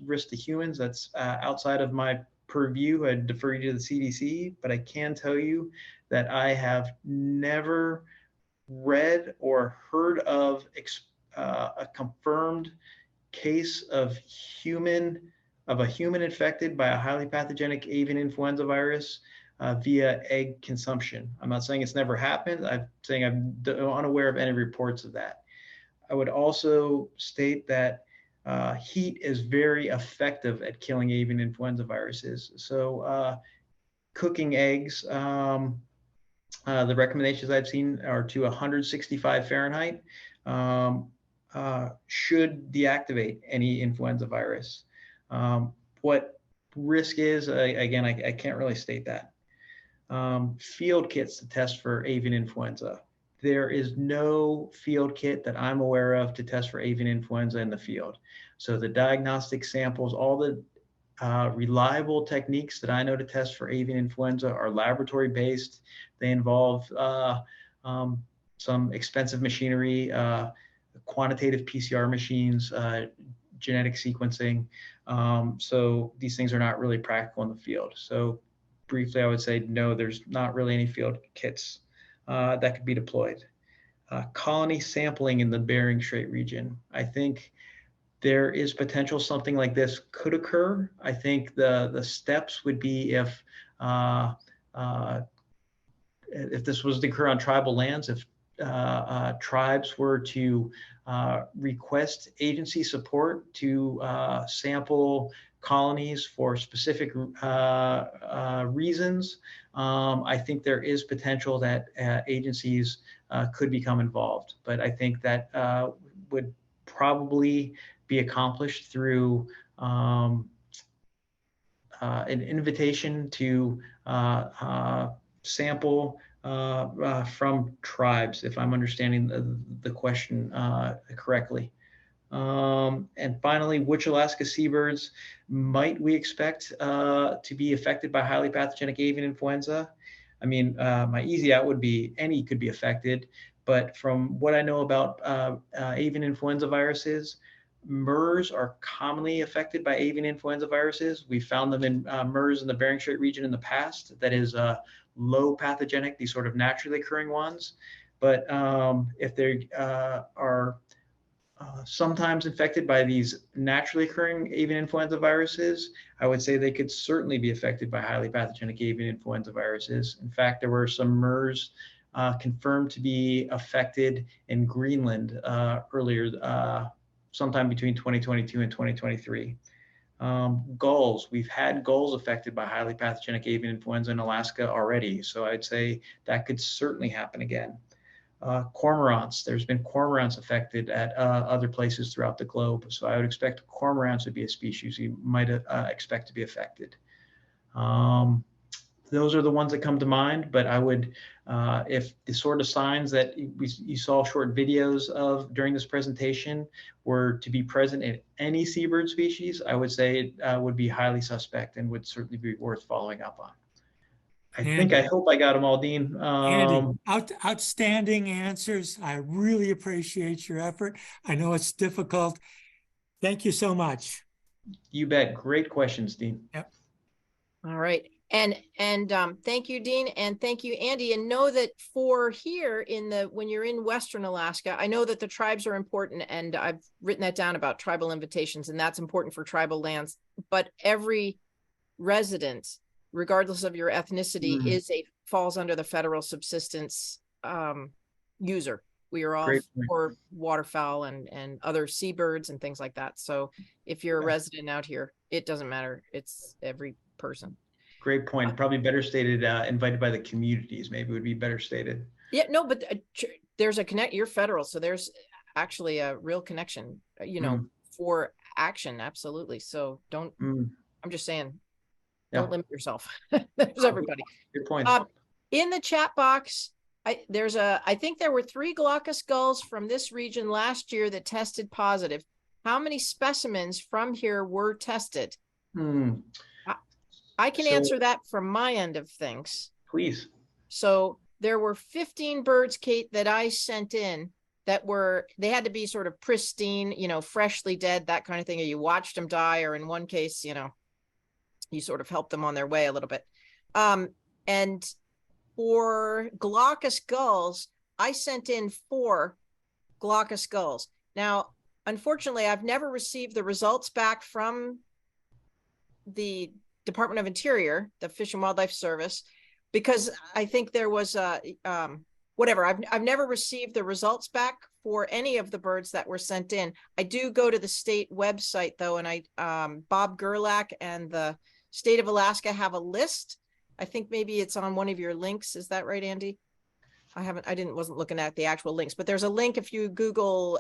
S2: risk to humans. That's outside of my purview. I defer you to the CDC, but I can tell you that I have never read or heard of a confirmed case of a human infected by a highly pathogenic avian influenza virus via egg consumption. I'm not saying it's never happened. I'm saying I'm unaware of any reports of that. I would also state that heat is very effective at killing avian influenza viruses. So cooking eggs, the recommendations I've seen are to 165 Fahrenheit should deactivate any influenza virus. What risk is, again, I can't really state that. Field kits to test for avian influenza. There is no field kit that I'm aware of to test for avian influenza in the field. So the diagnostic samples, all the reliable techniques that I know to test for avian influenza are laboratory based. They involve some expensive machinery, quantitative PCR machines, genetic sequencing. So these things are not really practical in the field. So briefly, I would say no, there's not really any field kits that could be deployed. Colony sampling in the Bering Strait region. I think there is potential something like this could occur. I think the steps would be if this was to occur on tribal lands, if tribes were to request agency support to sample colonies for specific reasons, I think there is potential that agencies could become involved. But I think that would probably be accomplished through an invitation to sample from tribes, if I'm understanding the question correctly. And finally, which Alaska seabirds might we expect to be affected by highly pathogenic avian influenza? I mean, my easy out would be any could be affected, but from what I know about avian influenza viruses, MERS are commonly affected by avian influenza viruses. We found them in MERS in the Bering Strait region in the past. That is low pathogenic, these sort of naturally occurring ones. But if they are sometimes infected by these naturally occurring avian influenza viruses, I would say they could certainly be affected by highly pathogenic avian influenza viruses. In fact, there were some MERS confirmed to be affected in Greenland earlier, sometime between 2022 and 2023. Gulls, we've had gulls affected by highly pathogenic avian influenza in Alaska already, so I'd say that could certainly happen again. Cormorants, there's been cormorants affected at other places throughout the globe, so I would expect cormorants would be a species you might expect to be affected. Those are the ones that come to mind, but I would, if the sort of signs that you saw short videos of during this presentation were to be present in any seabird species, I would say it would be highly suspect and would certainly be worth following up on. I hope I got them all, Dean.
S5: Andy, outstanding answers. I really appreciate your effort. I know it's difficult. Thank you so much.
S2: You bet. Great questions, Dean.
S5: Yep.
S1: All right. And thank you, Dean, and thank you, Andy. And know that for here when you're in Western Alaska, I know that the tribes are important, and I've written that down about tribal invitations, and that's important for tribal lands. But every resident, regardless of your ethnicity, falls under the federal subsistence user. We are all for waterfowl and other seabirds and things like that. So if you're a resident out here, it doesn't matter. It's every person.
S2: Great point. Probably better stated, invited by the communities, maybe would be better stated.
S1: Yeah, no, but there's a connect, you're federal. So there's actually a real connection, for action. Absolutely. So don't, I'm just saying, don't limit yourself. There's everybody.
S2: Good point.
S1: In the chat box, I think there were 3 glaucous gulls from this region last year that tested positive. How many specimens from here were tested? I can answer that from my end of things.
S2: Please.
S1: So there were 15 birds, Kate, that I sent in that they had to be sort of pristine, freshly dead, that kind of thing. Or you watched them die, or in one case, you sort of helped them on their way a little bit. And for glaucous gulls, I sent in 4 glaucous gulls. Now, unfortunately, I've never received the results back from the Department of Interior, the Fish and Wildlife Service, because I think there was whatever. I've never received the results back for any of the birds that were sent in. I do go to the state website though, and Bob Gerlach and the state of Alaska have a list. I think maybe it's on one of your links. Is that right, Andy? Wasn't looking at the actual links, but there's a link if you Google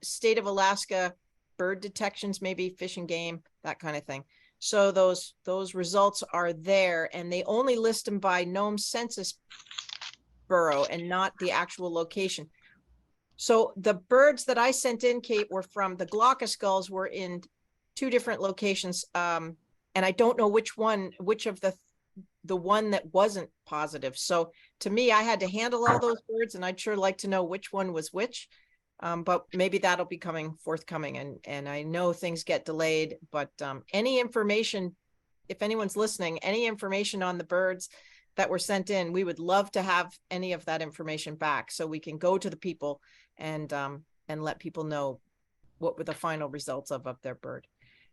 S1: state of Alaska bird detections, maybe fish and game, that kind of thing. So those results are there, and they only list them by Nome census burrow and not the actual location. So the birds that I sent in, Kate, were from the glaucous gulls were in 2 different locations. And I don't know which of the one that wasn't positive. So to me, I had to handle all those birds, and I'd sure like to know which one was which. But maybe that'll be forthcoming. And I know things get delayed, but any information, if anyone's listening, any information on the birds that were sent in, we would love to have any of that information back so we can go to the people and let people know what were the final results of their bird.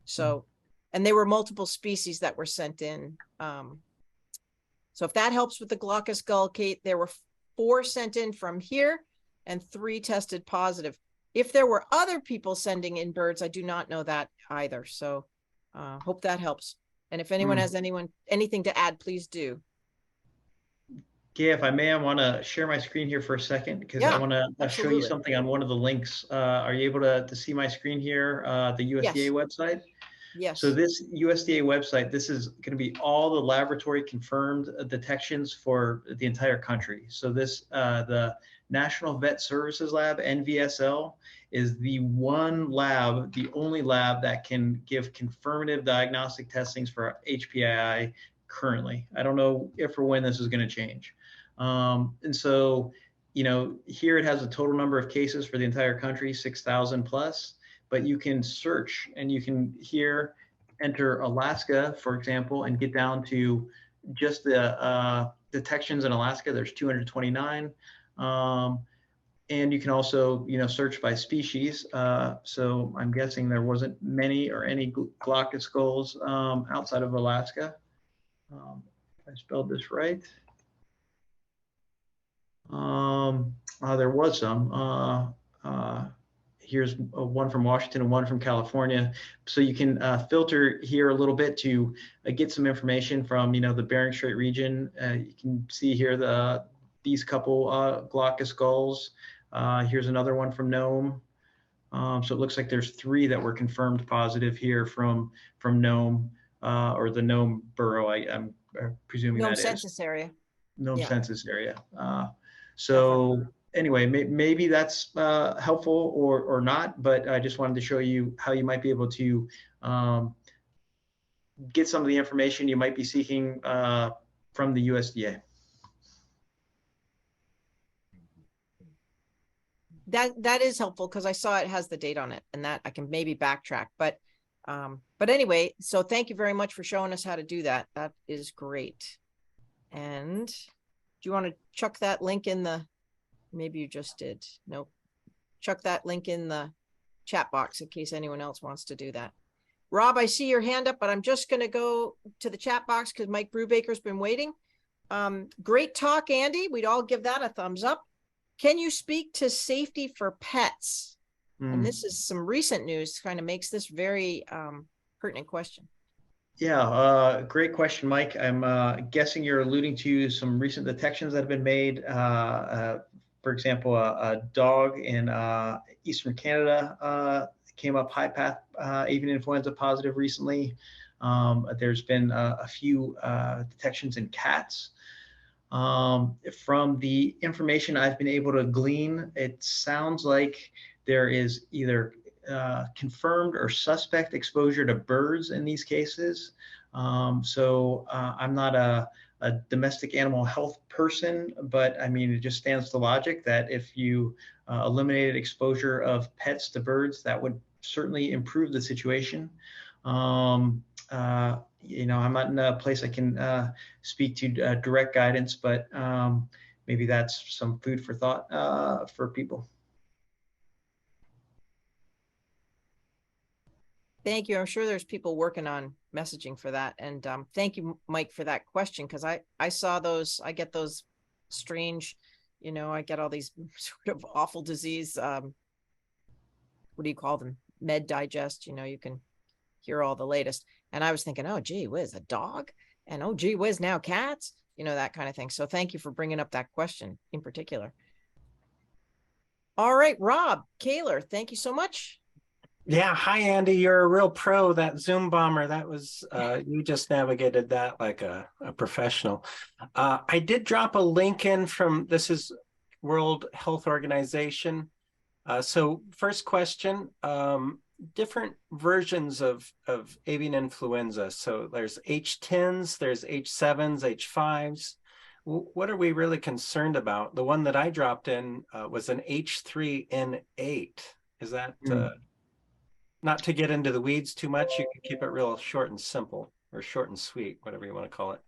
S1: So, and there were multiple species that were sent in. So if that helps with the glaucous gull, Kate, there were 4 sent in from here and 3 tested positive. If there were other people sending in birds, I do not know that either. So hope that helps. And if anyone has anything to add, please do.
S2: Okay, if I may, I want to share my screen here for a second because I want to show you something on one of the links. Are you able to see my screen here, the USDA website?
S1: Yes.
S2: So this USDA website, this is going to be all the laboratory confirmed detections for the entire country. So this, the National Vet Services Lab, NVSL, is the only lab that can give confirmative diagnostic testings for HPAI currently. I don't know if or when this is going to change. And so, here it has a total number of cases for the entire country, 6,000 plus, but you can search and you can here enter Alaska, for example, and get down to just the detections in Alaska. There's 229. And you can also, search by species. So I'm guessing there wasn't many or any glaucous gulls outside of Alaska. If I spelled this right. There was some. Here's one from Washington and one from California. So you can filter here a little bit to get some information from, the Bering Strait region. You can see here these couple glaucous gulls. Here's another one from Nome. So it looks like there's 3 that were confirmed positive here from Nome, or the Nome burrow. I'm presuming
S1: Nome
S2: that
S1: census
S2: is.
S1: area.
S2: Nome census area. So anyway, maybe that's helpful or not, but I just wanted to show you how you might be able to get some of the information you might be seeking from the USDA.
S1: That is helpful because I saw it has the date on it, and that I can maybe backtrack. But anyway, so thank you very much for showing us how to do that. That is great. And do you want to chuck that link in the? Maybe you just did. Nope. Chuck that link in the chat box in case anyone else wants to do that. Rob, I see your hand up, but I'm just going to go to the chat box because Mike Brubaker's been waiting. Great talk, Andy. We'd all give that a thumbs up. Can you speak to safety for pets? And this is some recent news, kind of makes this very pertinent question.
S2: Yeah, great question, Mike. I'm guessing you're alluding to some recent detections that have been made. For example, a dog in Eastern Canada came up high path avian influenza positive recently. There's been a few detections in cats. From the information I've been able to glean, it sounds like there is either confirmed or suspect exposure to birds in these cases. I'm not a domestic animal health person, but I mean, it just stands to logic that if you eliminated exposure of pets to birds, that would certainly improve the situation. You know, I'm not in a place I can speak to direct guidance, but maybe that's some food for thought for people.
S1: Thank you. I'm sure there's people working on messaging for that. And thank you, Mike, for that question, because I saw those, I get those strange, you know, I get all these sort of awful disease. What do you call them? Med digest, you know, you can hear all the latest. And I was thinking, oh, gee whiz, a dog? And oh, gee whiz, now cats? You know, that kind of thing. So thank you for bringing up that question in particular. All right, Rob Kaler, thank you so much.
S3: Yeah, hi Andy, you're a real pro. That Zoom bomber, that was you just navigated that like a professional. I did drop a link in from, this is World Health Organization. So first question, different versions of avian influenza. So there's H10s, there's H7s, H5s. What are we really concerned about? The one that I dropped in was an H3N8. Is that not to get into the weeds too much? You can keep it real short and simple, or short and sweet, whatever you want to call it.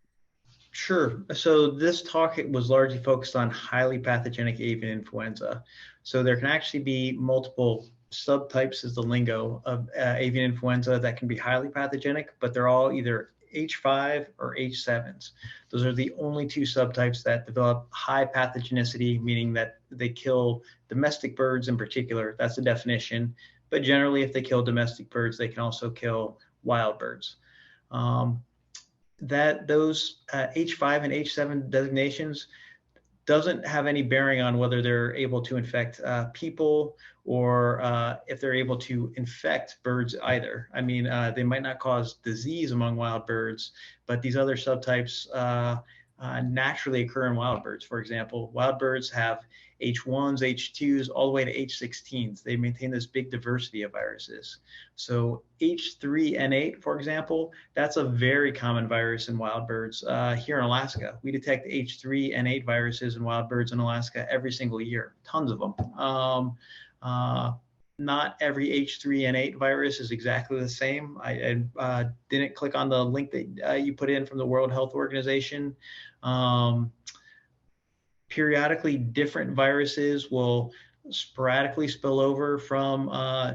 S2: Sure. So this talk was largely focused on highly pathogenic avian influenza. So there can actually be multiple subtypes, is the lingo, of avian influenza that can be highly pathogenic, but they're all either H5 or H7s. Those are the only two subtypes that develop high pathogenicity, meaning that they kill domestic birds in particular. That's the definition. But generally, if they kill domestic birds, they can also kill wild birds. Those H5 and H7 designations doesn't have any bearing on whether they're able to infect people or if they're able to infect birds either. I mean, they might not cause disease among wild birds, but these other subtypes naturally occur in wild birds. For example, wild birds have H1s, H2s, all the way to H16s. They maintain this big diversity of viruses. So H3N8, for example, that's a very common virus in wild birds here in Alaska. We detect H3N8 viruses in wild birds in Alaska every single year, tons of them. Not every H3N8 virus is exactly the same. I didn't click on the link that you put in from the World Health Organization. Periodically, different viruses will sporadically spill over from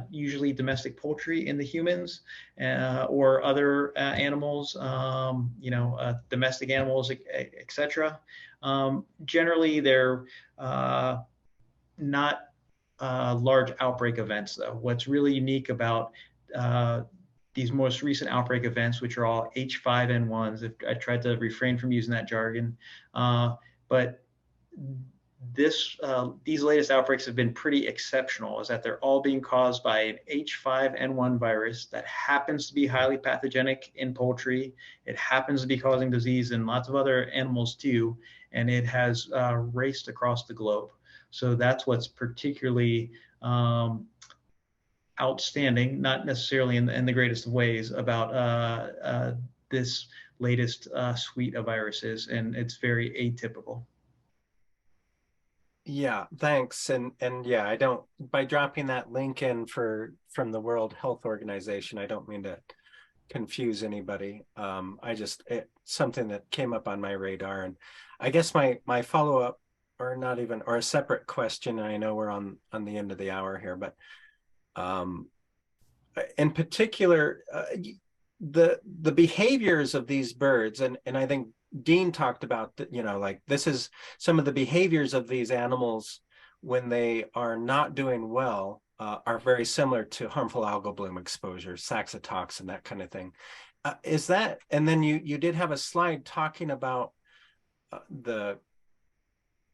S2: usually domestic poultry into humans or other animals, domestic animals, etc. Generally, they're not large outbreak events, though. What's really unique about these most recent outbreak events, which are all H5N1s, I tried to refrain from using that jargon, but these latest outbreaks have been pretty exceptional, is that they're all being caused by an H5N1 virus that happens to be highly pathogenic in poultry. It happens to be causing disease in lots of other animals too, and it has raced across the globe. So that's what's particularly outstanding, not necessarily in the greatest of ways, about this latest suite of viruses, and it's very atypical.
S3: Yeah, thanks. And yeah, I don't, by dropping that link in from the World Health Organization, I don't mean to confuse anybody. It's something that came up on my radar. And I guess my follow-up, or not even, or a separate question, I know we're on the end of the hour here, but in particular, the behaviors of these birds, and I think Dean talked about that, like this is some of the behaviors of these animals when they are not doing well are very similar to harmful algal bloom exposure, saxitoxin, that kind of thing. Is that, and then you did have a slide talking about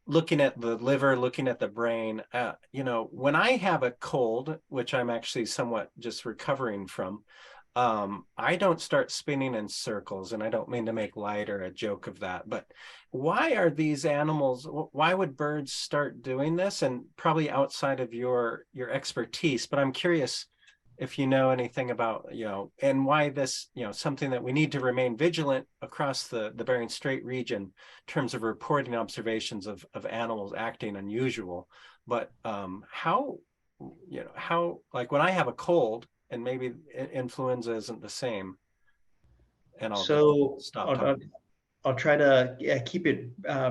S3: looking at the liver, looking at the brain. When I have a cold, which I'm actually somewhat just recovering from, I don't start spinning in circles, and I don't mean to make light or a joke of that, but why are these animals, why would birds start doing this? And probably outside of your expertise, but I'm curious if you know anything about, and why this, something that we need to remain vigilant across the Bering Strait region in terms of reporting observations of animals acting unusual. But how, like when I have a cold, and maybe influenza isn't the same, and I'll stop talking.
S2: I'll try to keep it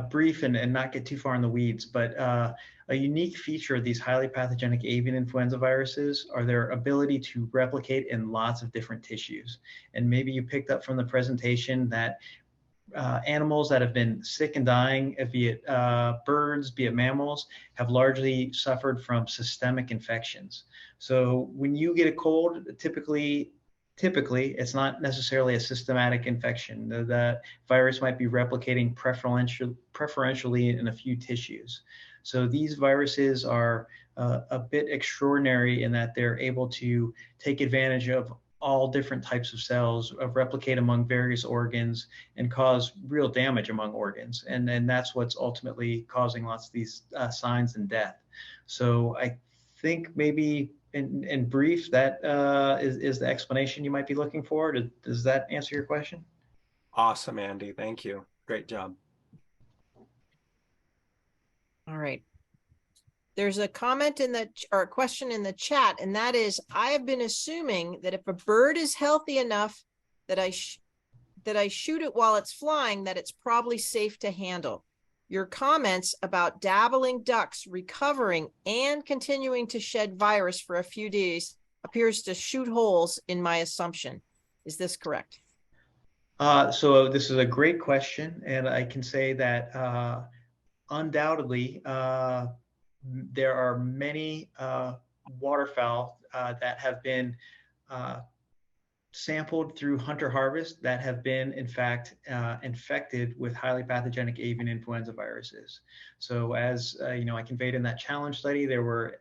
S2: brief and not get too far in the weeds, but a unique feature of these highly pathogenic avian influenza viruses are their ability to replicate in lots of different tissues. And maybe you picked up from the presentation that animals that have been sick and dying, be it birds, be it mammals, have largely suffered from systemic infections. So when you get a cold, typically it's not necessarily a systematic infection. The virus might be replicating preferentially in a few tissues. So these viruses are a bit extraordinary in that they're able to take advantage of all different types of cells, replicate among various organs, and cause real damage among organs. And that's what's ultimately causing lots of these signs and death. So I think maybe in brief, that is the explanation you might be looking for. Does that answer your question?
S3: Awesome, Andy. Thank you. Great job.
S1: All right. There's a comment or a question in the chat, and that is, I have been assuming that if a bird is healthy enough that I shoot it while it's flying, that it's probably safe to handle. Your comments about dabbling ducks recovering and continuing to shed virus for a few days appears to shoot holes in my assumption. Is this correct?
S2: So this is a great question, and I can say that undoubtedly there are many waterfowl that have been sampled through hunter harvest that have been, in fact, infected with highly pathogenic avian influenza viruses. So as I conveyed in that challenge study, there were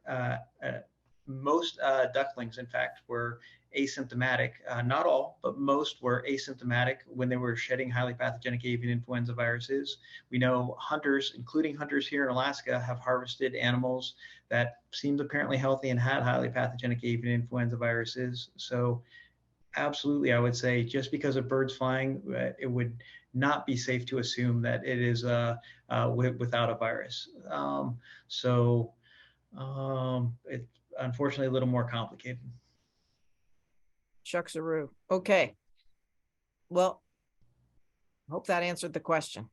S2: most ducklings, in fact, were asymptomatic. Not all, but most were asymptomatic when they were shedding highly pathogenic avian influenza viruses. We know hunters, including hunters here in Alaska, have harvested animals that seemed apparently healthy and had highly pathogenic avian influenza viruses. So absolutely, I would say just because a bird's flying, it would not be safe to assume that it is without a virus. It's unfortunately a little more complicated.
S1: Shucks-a-roo. Okay. Well, hope that answered the question.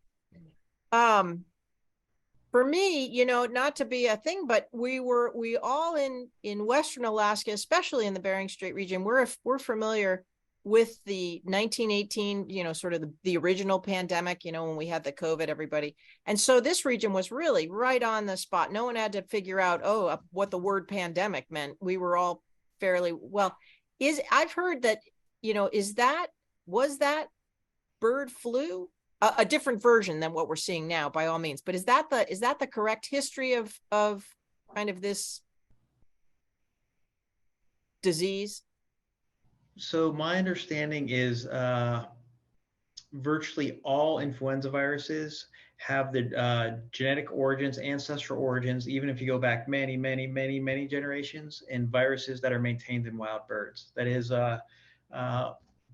S1: For me, not to be a thing, but we all in Western Alaska, especially in the Bering Strait region, we're familiar with the 1918, sort of the original pandemic, when we had the COVID, everybody. And so this region was really right on the spot. No one had to figure out, what the word pandemic meant. We were all fairly well. I've heard that, was that bird flu? A different version than what we're seeing now, by all means. But is that the correct history of kind of this disease?
S2: So my understanding is virtually all influenza viruses have the genetic origins, ancestral origins, even if you go back many, many, many, many generations, in viruses that are maintained in wild birds. That is,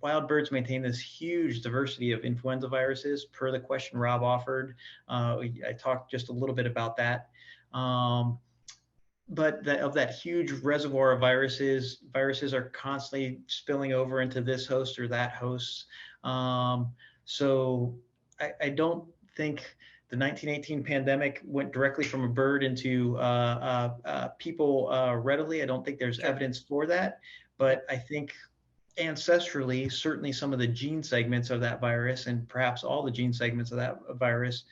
S2: wild birds maintain this huge diversity of influenza viruses, per the question Rob offered. I talked just a little bit about that. But of that huge reservoir of viruses are constantly spilling over into this host or that host. So I don't think the 1918 pandemic went directly from a bird into people readily. I don't think there's evidence for that, but I think ancestrally, certainly some of the gene segments of that virus, and perhaps all the gene segments of that virus,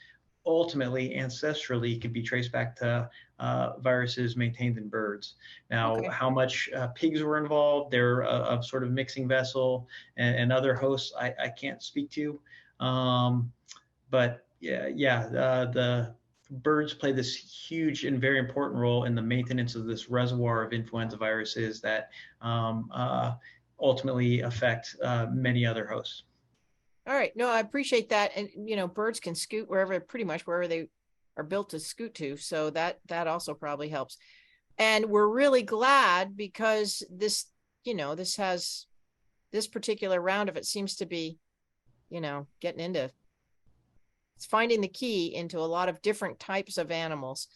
S2: ultimately ancestrally could be traced back to viruses maintained in birds. Now, how much pigs were involved, they're a sort of mixing vessel, and other hosts I can't speak to. But the birds play this huge and very important role in the maintenance of this reservoir of influenza viruses that ultimately affect many other hosts.
S1: All right. No, I appreciate that. And, birds can scoot pretty much wherever they are built to scoot to. So that also probably helps. And we're really glad because this particular round of it seems to be, getting into, it's finding the key into a lot of different types of animals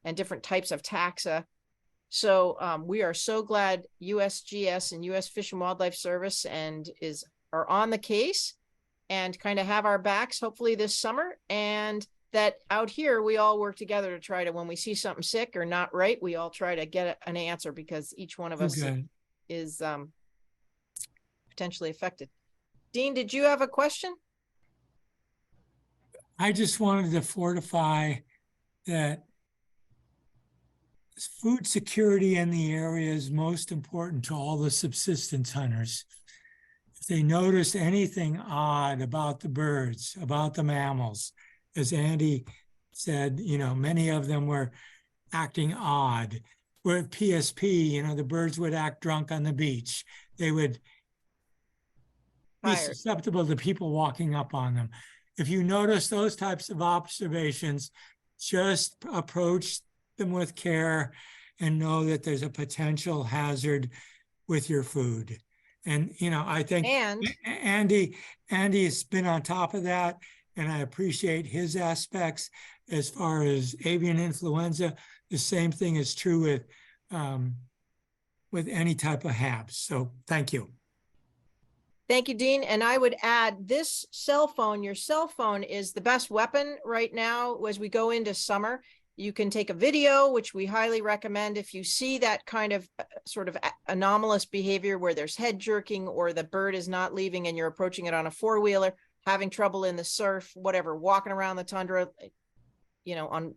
S1: and different types of taxa. So we are so glad USGS and U.S. Fish and Wildlife Service are on the case and kind of have our backs hopefully this summer, and that out here we all work together to try to, when we see something sick or not right, we all try to get an answer, because each one of us is potentially affected. Dean, did you have a question?
S5: I just wanted to fortify that food security in the area is most important to all the subsistence hunters. If they notice anything odd about the birds, about the mammals, as Andy said, many of them were acting odd. With PSP, the birds would act drunk on the beach. They would be susceptible to people walking up on them. If you notice those types of observations, just approach them with care and know that there's a potential hazard with your food. And, I think Andy has been on top of that, and I appreciate his aspects as far as avian influenza. The same thing is true with any type of HABs. So thank you.
S1: Thank you, Dean. And I would add, this cell phone, your cell phone is the best weapon right now as we go into summer. You can take a video, which we highly recommend. If you see that kind of sort of anomalous behavior where there's head jerking or the bird is not leaving and you're approaching it on a four-wheeler, having trouble in the surf, whatever, walking around the tundra, on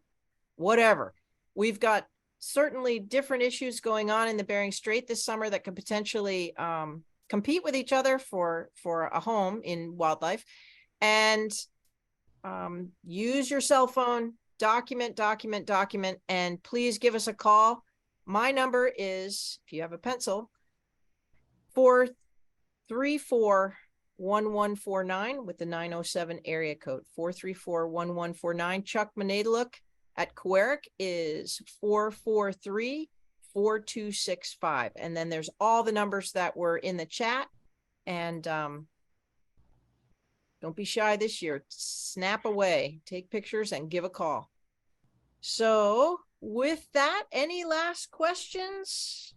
S1: whatever. We've got certainly different issues going on in the Bering Strait this summer that could potentially compete with each other for a home in wildlife. And use your cell phone, document, and please give us a call. My number is, if you have a pencil, 434-1149 with the 907 area code, 434-1149. Chuck Manadaluk at Coeric is 443-4265. And then there's all the numbers that were in the chat. And don't be shy this year. Snap away, take pictures, and give a call. So with that, any last questions?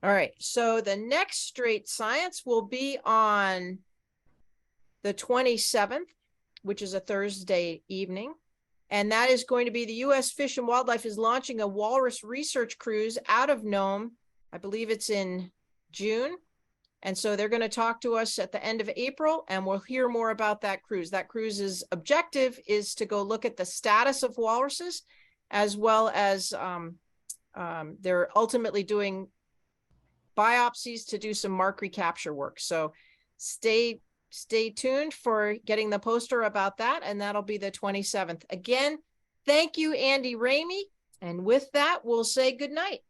S1: All right, so the next Strait Science will be on the 27th, which is a Thursday evening. And that is going to be the U.S. Fish and Wildlife is launching a walrus research cruise out of Nome. I believe it's in June. And so they're going to talk to us at the end of April, and we'll hear more about that cruise. That cruise's objective is to go look at the status of walruses, as well as they're ultimately doing biopsies to do some mark recapture work. So stay tuned for getting the poster about that, and that'll be the 27th. Again, thank you, Andy Ramey. And with that, we'll say good night.